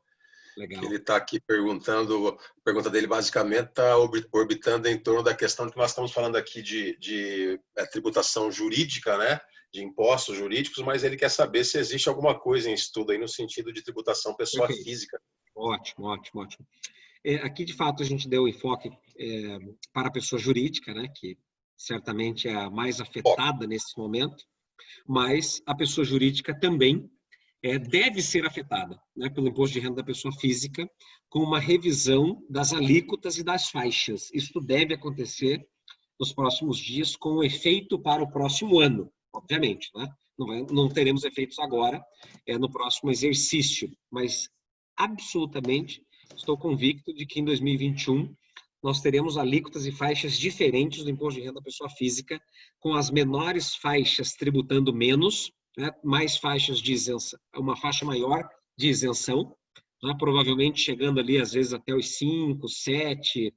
Speaker 1: Legal. Que ele está aqui perguntando, a pergunta dele basicamente está orbitando em torno da questão que nós estamos falando aqui de tributação jurídica, né, de impostos jurídicos, mas ele quer saber se existe alguma coisa em estudo aí no sentido de tributação pessoa física.
Speaker 2: Ótimo, ótimo, ótimo. Aqui, de fato, a gente deu enfoque para a pessoa jurídica, né, que certamente é a mais afetada nesse momento, mas a pessoa jurídica também deve ser afetada, né, pelo imposto de renda da pessoa física, com uma revisão das alíquotas e das faixas. Isso deve acontecer nos próximos dias, com efeito para o próximo ano, obviamente, né? Não teremos efeitos agora, no próximo exercício, mas absolutamente estou convicto de que em 2021 nós teremos alíquotas e faixas diferentes do imposto de renda da pessoa física, com as menores faixas tributando menos, né, mais faixas de isenção, uma faixa maior de isenção, né, provavelmente chegando ali às vezes até os 5, 7,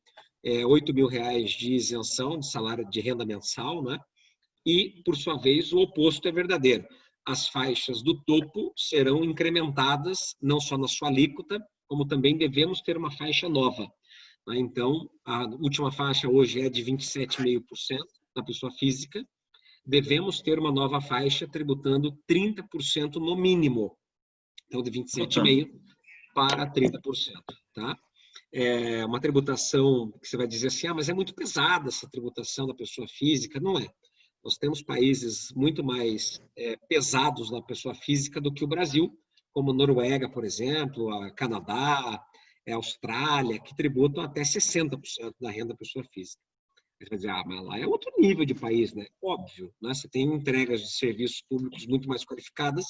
Speaker 2: 8 mil reais de isenção de salário de renda mensal, né? E, por sua vez, o oposto é verdadeiro. As faixas do topo serão incrementadas, não só na sua alíquota, como também devemos ter uma faixa nova. Então, a última faixa hoje é de 27,5% da pessoa física. Devemos ter uma nova faixa tributando 30% no mínimo. Então, de 27,5% para 30%. Tá? É uma tributação que você vai dizer assim, mas é muito pesada essa tributação da pessoa física. Não é. Nós temos países muito mais pesados na pessoa física do que o Brasil, como Noruega, por exemplo, a Canadá, a Austrália, que tributam até 60% da renda da pessoa física. Você vai dizer, mas lá é outro nível de país, né? Óbvio, né? Você tem entregas de serviços públicos muito mais qualificadas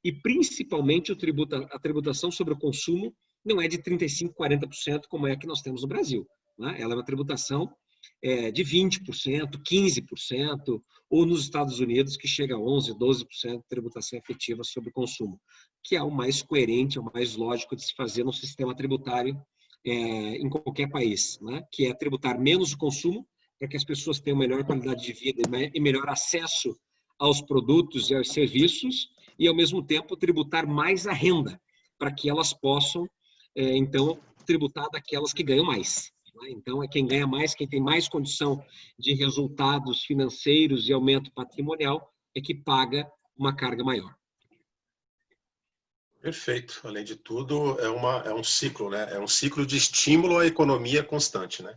Speaker 2: e, principalmente, a tributação sobre o consumo não é de 35%, 40%, como é a que nós temos no Brasil, né? Ela é uma tributação de 20%, 15%, ou nos Estados Unidos, que chega a 11%, 12% de tributação efetiva sobre o consumo, que é o mais coerente, é o mais lógico de se fazer no sistema tributário em qualquer país, né? Que é tributar menos o consumo, para que as pessoas tenham melhor qualidade de vida e melhor acesso aos produtos e aos serviços, e, ao mesmo tempo, tributar mais a renda, para que elas possam, então, tributar daquelas que ganham mais. Então, é quem ganha mais, quem tem mais condição de resultados financeiros e aumento patrimonial, é que paga uma carga maior.
Speaker 1: Perfeito. Além de tudo, é um ciclo, né? É um ciclo de estímulo à economia constante, né?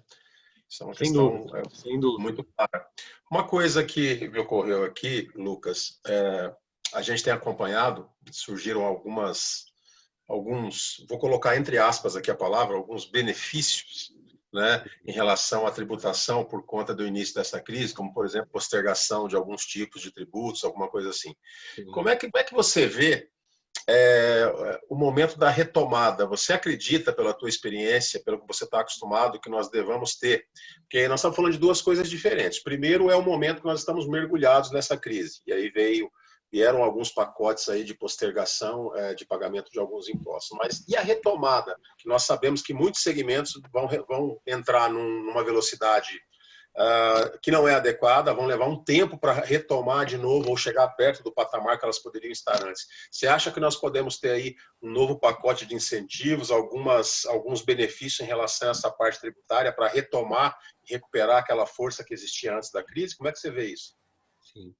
Speaker 1: Isso é uma questão
Speaker 2: sem dúvida.
Speaker 1: Muito clara. Uma coisa que me ocorreu aqui, Lucas, a gente tem acompanhado, surgiram alguns, vou colocar entre aspas aqui a palavra, alguns benefícios, né, em relação à tributação por conta do início dessa crise, como, por exemplo, postergação de alguns tipos de tributos, alguma coisa assim. Como é que você vê o momento da retomada. Você acredita, pela tua experiência, pelo que você está acostumado, que nós devamos ter? Porque nós estamos falando de duas coisas diferentes. Primeiro é o momento que nós estamos mergulhados nessa crise. E aí vieram alguns pacotes aí de postergação de pagamento de alguns impostos. Mas e a retomada? Que nós sabemos que muitos segmentos vão entrar numa velocidade que não é adequada, vão levar um tempo para retomar de novo ou chegar perto do patamar que elas poderiam estar antes. Você acha que nós podemos ter aí um novo pacote de incentivos, alguns benefícios em relação a essa parte tributária para retomar e recuperar aquela força que existia antes da crise? Como é que você vê isso?
Speaker 2: Sim.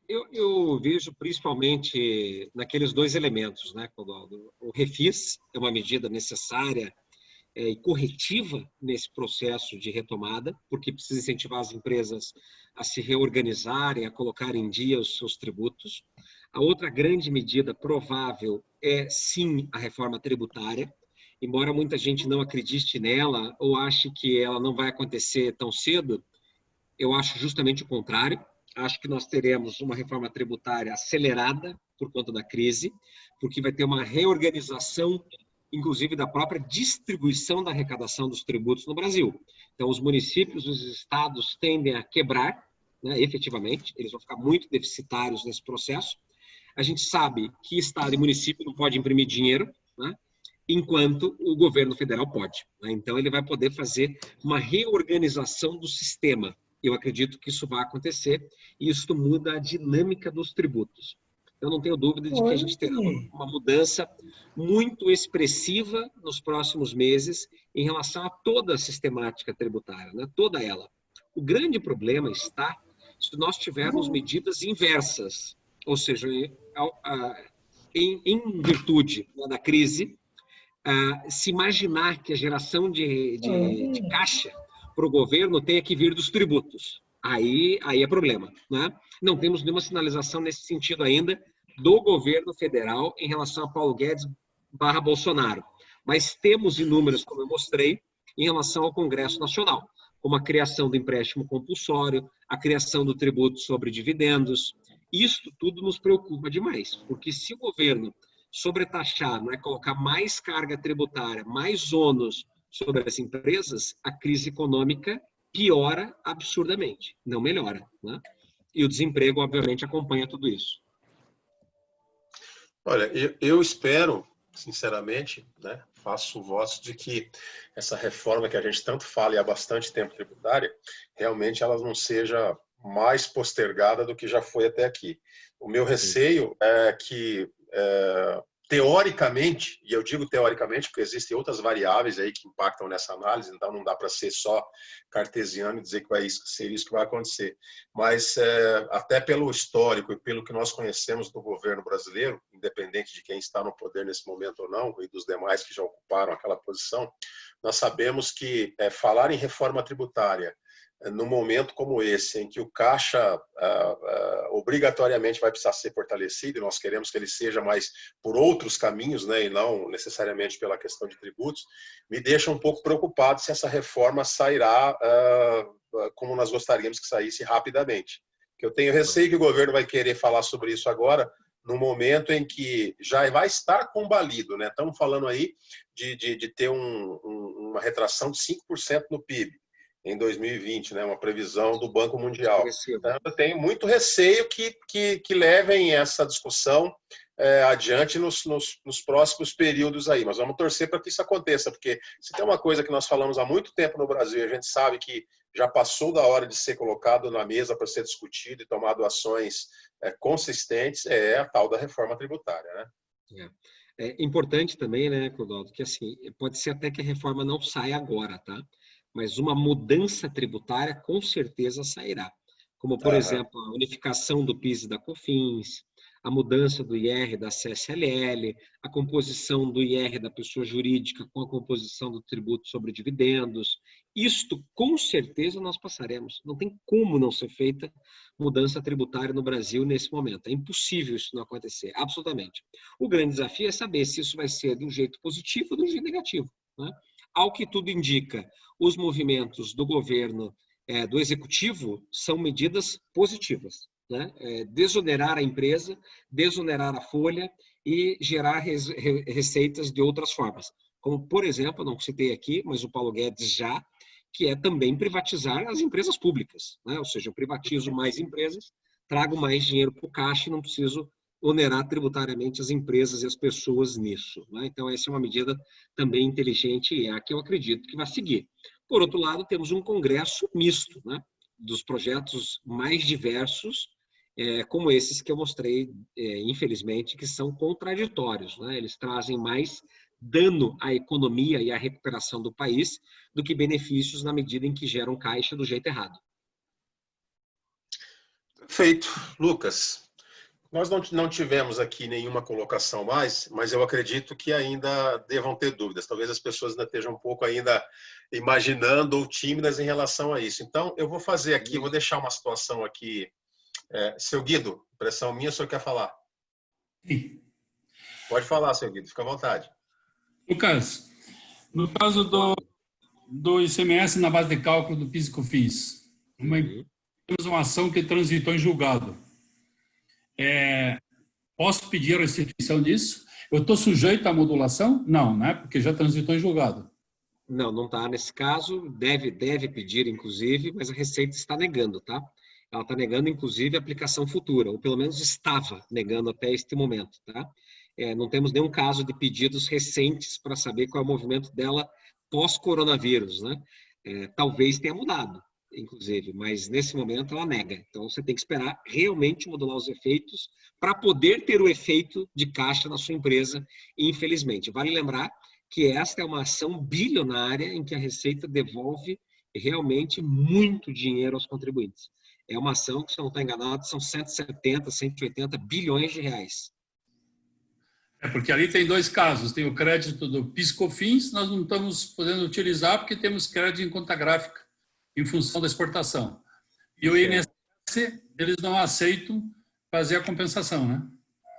Speaker 2: Eu vejo principalmente naqueles dois elementos, né, Clodoaldo? O refis é uma medida necessária e corretiva nesse processo de retomada, porque precisa incentivar as empresas a se reorganizarem, a colocar em dia os seus tributos. A outra grande medida provável é, sim, a reforma tributária, embora muita gente não acredite nela ou ache que ela não vai acontecer tão cedo, eu acho justamente o contrário. Acho que nós teremos uma reforma tributária acelerada por conta da crise, porque vai ter uma reorganização inclusive da própria distribuição da arrecadação dos tributos no Brasil. Então, os municípios, os estados tendem a quebrar, né, efetivamente, eles vão ficar muito deficitários nesse processo. A gente sabe que estado e município não pode imprimir dinheiro, né, enquanto o governo federal pode. Né? Então, ele vai poder fazer uma reorganização do sistema. Eu acredito que isso vai acontecer e isso muda a dinâmica dos tributos. Eu não tenho dúvida de que a gente terá uma mudança muito expressiva nos próximos meses em relação a toda a sistemática tributária, né? Toda ela. O grande problema está se nós tivermos medidas inversas, ou seja, em virtude da crise, se imaginar que a geração de caixa para o governo tenha que vir dos tributos. Aí é problema, né? Não temos nenhuma sinalização nesse sentido ainda do governo federal em relação a Paulo Guedes / Bolsonaro. Mas temos inúmeras, como eu mostrei, em relação ao Congresso Nacional, como a criação do empréstimo compulsório, a criação do tributo sobre dividendos. Isto tudo nos preocupa demais, porque se o governo sobretaxar, né, colocar mais carga tributária, mais ônus sobre as empresas, a crise econômica piora absurdamente, não melhora, né? E o desemprego, obviamente, acompanha tudo isso.
Speaker 1: Olha, eu espero, sinceramente, né, faço votos de que essa reforma que a gente tanto fala e há bastante tempo tributária, realmente ela não seja mais postergada do que já foi até aqui. O meu receio é que, teoricamente, e eu digo teoricamente porque existem outras variáveis aí que impactam nessa análise, então não dá para ser só cartesiano e dizer que vai ser isso que vai acontecer. Mas até pelo histórico e pelo que nós conhecemos do governo brasileiro, independente de quem está no poder nesse momento ou não, e dos demais que já ocuparam aquela posição, nós sabemos que falar em reforma tributária num momento como esse, em que o caixa obrigatoriamente vai precisar ser fortalecido, e nós queremos que ele seja mais por outros caminhos, né, e não necessariamente pela questão de tributos, me deixa um pouco preocupado se essa reforma sairá como nós gostaríamos que saísse rapidamente. Eu tenho receio que o governo vai querer falar sobre isso agora, no momento em que já vai estar combalido, né? Estamos falando aí de ter uma retração de 5% no PIB. Em 2020, né, uma previsão do Banco Mundial. Então, eu tenho muito receio que levem essa discussão adiante nos próximos períodos aí. Mas vamos torcer para que isso aconteça, porque se tem uma coisa que nós falamos há muito tempo no Brasil, e a gente sabe que já passou da hora de ser colocado na mesa para ser discutido e tomado ações consistentes, é a tal da reforma tributária, né?
Speaker 2: É importante também, né, Clodoaldo, que assim, pode ser até que a reforma não saia agora, tá? Mas uma mudança tributária com certeza sairá. Como, por exemplo, a unificação do PIS e da COFINS, a mudança do IR da CSLL, a composição do IR da pessoa jurídica com a composição do tributo sobre dividendos. Isto, com certeza, nós passaremos. Não tem como não ser feita mudança tributária no Brasil nesse momento. É impossível isso não acontecer, absolutamente. O grande desafio é saber se isso vai ser de um jeito positivo ou de um jeito negativo, né? Ao que tudo indica, os movimentos do governo, do executivo, são medidas positivas, né? Desonerar a empresa, desonerar a folha e gerar receitas de outras formas. Como, por exemplo, não citei aqui, mas o Paulo Guedes já, que é também privatizar as empresas públicas, né? Ou seja, eu privatizo mais empresas, trago mais dinheiro para o caixa e não preciso onerar tributariamente as empresas e as pessoas nisso, né? Então, essa é uma medida também inteligente e é a que eu acredito que vai seguir. Por outro lado, temos um congresso misto, né? Dos projetos mais diversos, como esses que eu mostrei, infelizmente, que são contraditórios, né? Eles trazem mais dano à economia e à recuperação do país do que benefícios na medida em que geram caixa do jeito errado.
Speaker 1: Perfeito. Lucas, nós não tivemos aqui nenhuma colocação mais, mas eu acredito que ainda devam ter dúvidas. Talvez as pessoas ainda estejam um pouco ainda imaginando ou tímidas em relação a isso. Então, eu vou fazer aqui, vou deixar uma situação aqui. Seu Guido, impressão minha, o senhor quer falar?
Speaker 3: Sim.
Speaker 1: Pode falar, seu Guido, fica à vontade.
Speaker 3: Lucas, no caso do ICMS na base de cálculo do PIS e COFINS, temos uma ação que transitou em julgado. Posso pedir a restituição disso? Eu estou sujeito à modulação? Não, né? Porque já transitou em julgado.
Speaker 2: Não, não está nesse caso. Deve pedir, inclusive, mas a Receita está negando, tá? Ela está negando, inclusive, a aplicação futura, ou pelo menos estava negando até este momento, tá? Não temos nenhum caso de pedidos recentes para saber qual é o movimento dela pós-coronavírus, né? Talvez tenha mudado, inclusive, mas nesse momento ela nega. Então, você tem que esperar realmente modular os efeitos para poder ter o efeito de caixa na sua empresa, infelizmente. Vale lembrar que esta é uma ação bilionária em que a Receita devolve realmente muito dinheiro aos contribuintes. É uma ação que, se eu não estou enganado, são 170, 180 bilhões de reais.
Speaker 3: Porque ali tem dois casos. Tem o crédito do PIS/COFINS, nós não estamos podendo utilizar porque temos crédito em conta gráfica em função da exportação. E o INSS, eles não aceitam fazer a compensação, né?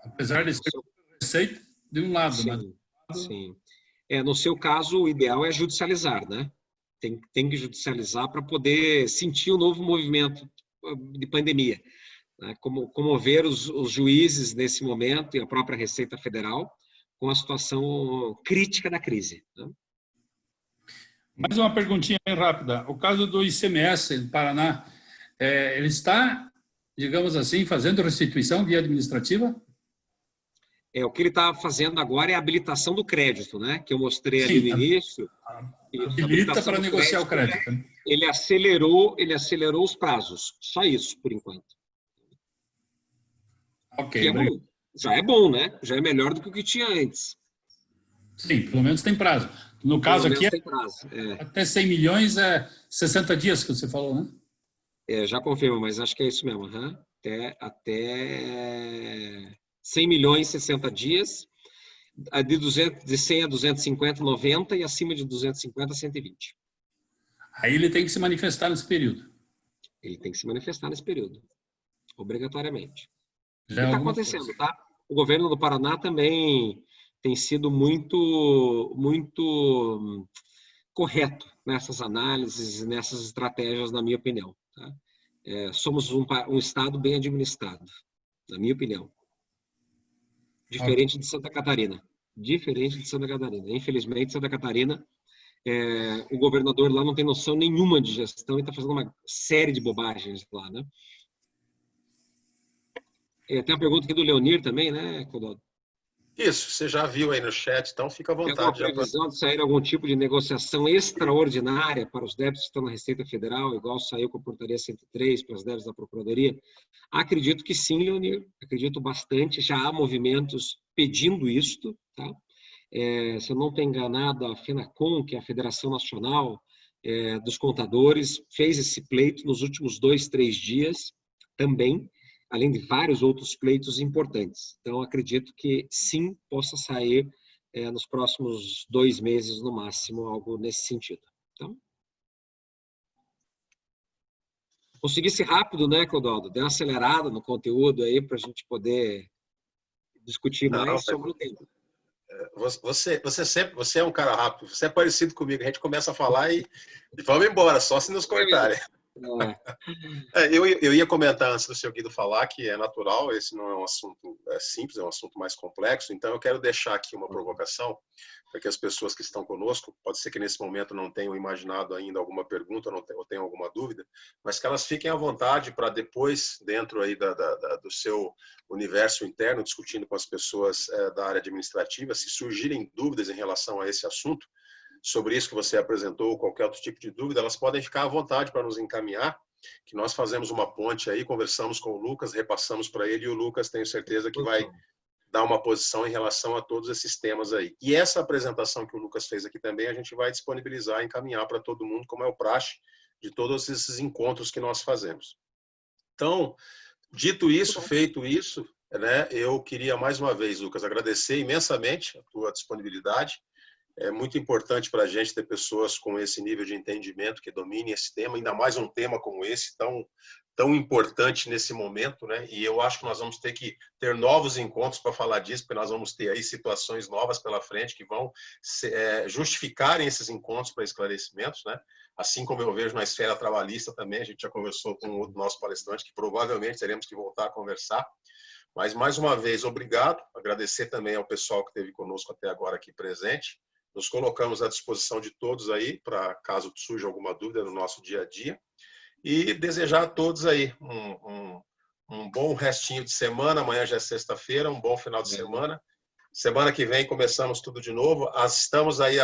Speaker 3: Apesar de ser receita de um lado.
Speaker 2: Sim, mas... sim. No seu caso, o ideal é judicializar, né? Tem que judicializar para poder sentir o novo movimento de pandemia, né? Como ver os juízes nesse momento e a própria Receita Federal com a situação crítica da crise, né?
Speaker 3: Mais uma perguntinha bem rápida. O caso do ICMS no Paraná, ele está, digamos assim, fazendo restituição via administrativa?
Speaker 2: O que ele está fazendo agora é a habilitação do crédito, né? Que eu mostrei ali no início.
Speaker 3: Habilita para negociar o crédito.
Speaker 2: Ele acelerou os prazos. Só isso, por enquanto.
Speaker 3: Ok.
Speaker 2: Já é bom, né? Já é melhor do que o que tinha antes.
Speaker 3: Sim, pelo menos tem prazo. No caso aqui, até 100 milhões é 60 dias que você falou, né?
Speaker 2: Já confirmo, mas acho que é isso mesmo. Uhum. Até 100 milhões, 60 dias. De 100 a 250, 90 e acima de 250, 120.
Speaker 3: Aí ele tem que se manifestar nesse período.
Speaker 2: Ele tem que se manifestar nesse período, obrigatoriamente. O que
Speaker 3: Já
Speaker 2: está acontecendo, tá? O governo do Paraná também tem sido muito correto nessas análises e nessas estratégias, na minha opinião. Tá? Somos um estado bem administrado, na minha opinião. Diferente de Santa Catarina. Infelizmente, Santa Catarina, o governador lá não tem noção nenhuma de gestão e está fazendo uma série de bobagens lá, né? Tem uma pergunta aqui do Leonir também, né, Clodoaldo?
Speaker 1: Isso, você já viu aí no chat, então fica à vontade.
Speaker 2: Tem alguma previsão de sair algum tipo de negociação extraordinária para os débitos que estão na Receita Federal, igual saiu com a portaria 103 para os débitos da Procuradoria? Acredito que sim, Leonir. Acredito bastante. Já há movimentos pedindo isto, tá? Se eu não estou enganado, a FENACON, que é a Federação Nacional dos Contadores, fez esse pleito nos últimos 2, 3 dias também, além de vários outros pleitos importantes. Então, acredito que sim, possa sair nos próximos 2 meses, no máximo, algo nesse sentido. Então, consegui ser rápido, né, Clodoaldo? Deu uma acelerada no conteúdo aí para a gente poder discutir mais sobre o tema.
Speaker 1: Você é um cara rápido, você é parecido comigo, a gente começa a falar e vamos embora, só se nos cortarem. Eu ia comentar antes do seu Guido falar que é natural, esse não é um assunto simples, é um assunto mais complexo, então eu quero deixar aqui uma provocação para que as pessoas que estão conosco, pode ser que nesse momento não tenham imaginado ainda alguma pergunta ou tenham alguma dúvida, mas que elas fiquem à vontade para depois, dentro aí do seu universo interno, discutindo com as pessoas da área administrativa, se surgirem dúvidas em relação a esse assunto, sobre isso que você apresentou, ou qualquer outro tipo de dúvida, elas podem ficar à vontade para nos encaminhar, que nós fazemos uma ponte aí, conversamos com o Lucas, repassamos para ele, e o Lucas, tenho certeza que vai dar uma posição em relação a todos esses temas aí. E essa apresentação que o Lucas fez aqui também, a gente vai disponibilizar e encaminhar para todo mundo, como é o praxe de todos esses encontros que nós fazemos. Então, dito isso, feito isso, né, eu queria mais uma vez, Lucas, agradecer imensamente a tua disponibilidade. É muito importante para a gente ter pessoas com esse nível de entendimento que dominem esse tema, ainda mais um tema como esse, tão importante nesse momento, né? E eu acho que nós vamos ter que ter novos encontros para falar disso, porque nós vamos ter aí situações novas pela frente que vão justificarem esses encontros para esclarecimentos, né? Assim como eu vejo na esfera trabalhista também, a gente já conversou com outro nosso palestrante, que provavelmente teremos que voltar a conversar. Mas, mais uma vez, obrigado. Agradecer também ao pessoal que esteve conosco até agora aqui presente. Nos colocamos à disposição de todos aí, para caso surja alguma dúvida no nosso dia a dia. E desejar a todos aí um bom restinho de semana. Amanhã já é sexta-feira, um bom final de semana. Semana que vem começamos tudo de novo. Estamos aí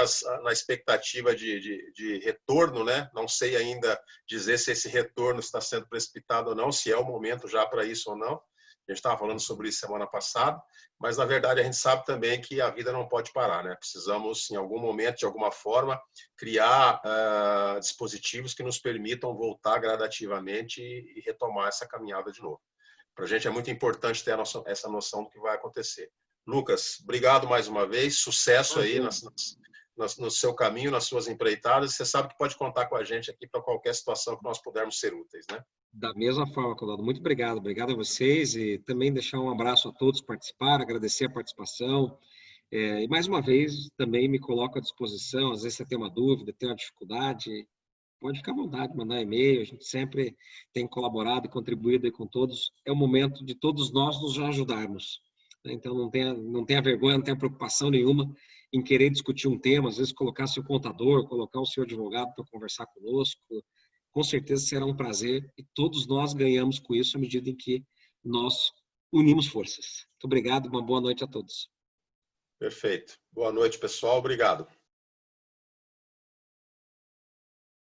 Speaker 1: na expectativa de retorno, né? Não sei ainda dizer se esse retorno está sendo precipitado ou não, se é o momento já para isso ou não. A gente estava falando sobre isso semana passada, mas, na verdade, a gente sabe também que a vida não pode parar, né? Precisamos, em algum momento, de alguma forma, criar dispositivos que nos permitam voltar gradativamente e retomar essa caminhada de novo. Para a gente é muito importante ter essa noção do que vai acontecer. Lucas, obrigado mais uma vez, sucesso aí no seu caminho, nas suas empreitadas. Você sabe que pode contar com a gente aqui para qualquer situação que nós pudermos ser úteis, né?
Speaker 2: Da mesma forma, Cláudio. Muito obrigado. Obrigado a vocês e também deixar um abraço a todos que participaram, agradecer a participação. E mais uma vez, também me coloco à disposição. Às vezes você tem uma dúvida, tem uma dificuldade, pode ficar à vontade, mandar e-mail. A gente sempre tem colaborado e contribuído aí com todos. É o momento de todos nós nos ajudarmos. Então, não tenha vergonha, não tenha preocupação nenhuma em querer discutir um tema. Às vezes, colocar seu contador, colocar o seu advogado para conversar conosco. Com certeza será um prazer e todos nós ganhamos com isso à medida em que nós unimos forças. Muito obrigado, uma boa noite a todos.
Speaker 1: Perfeito. Boa noite, pessoal. Obrigado.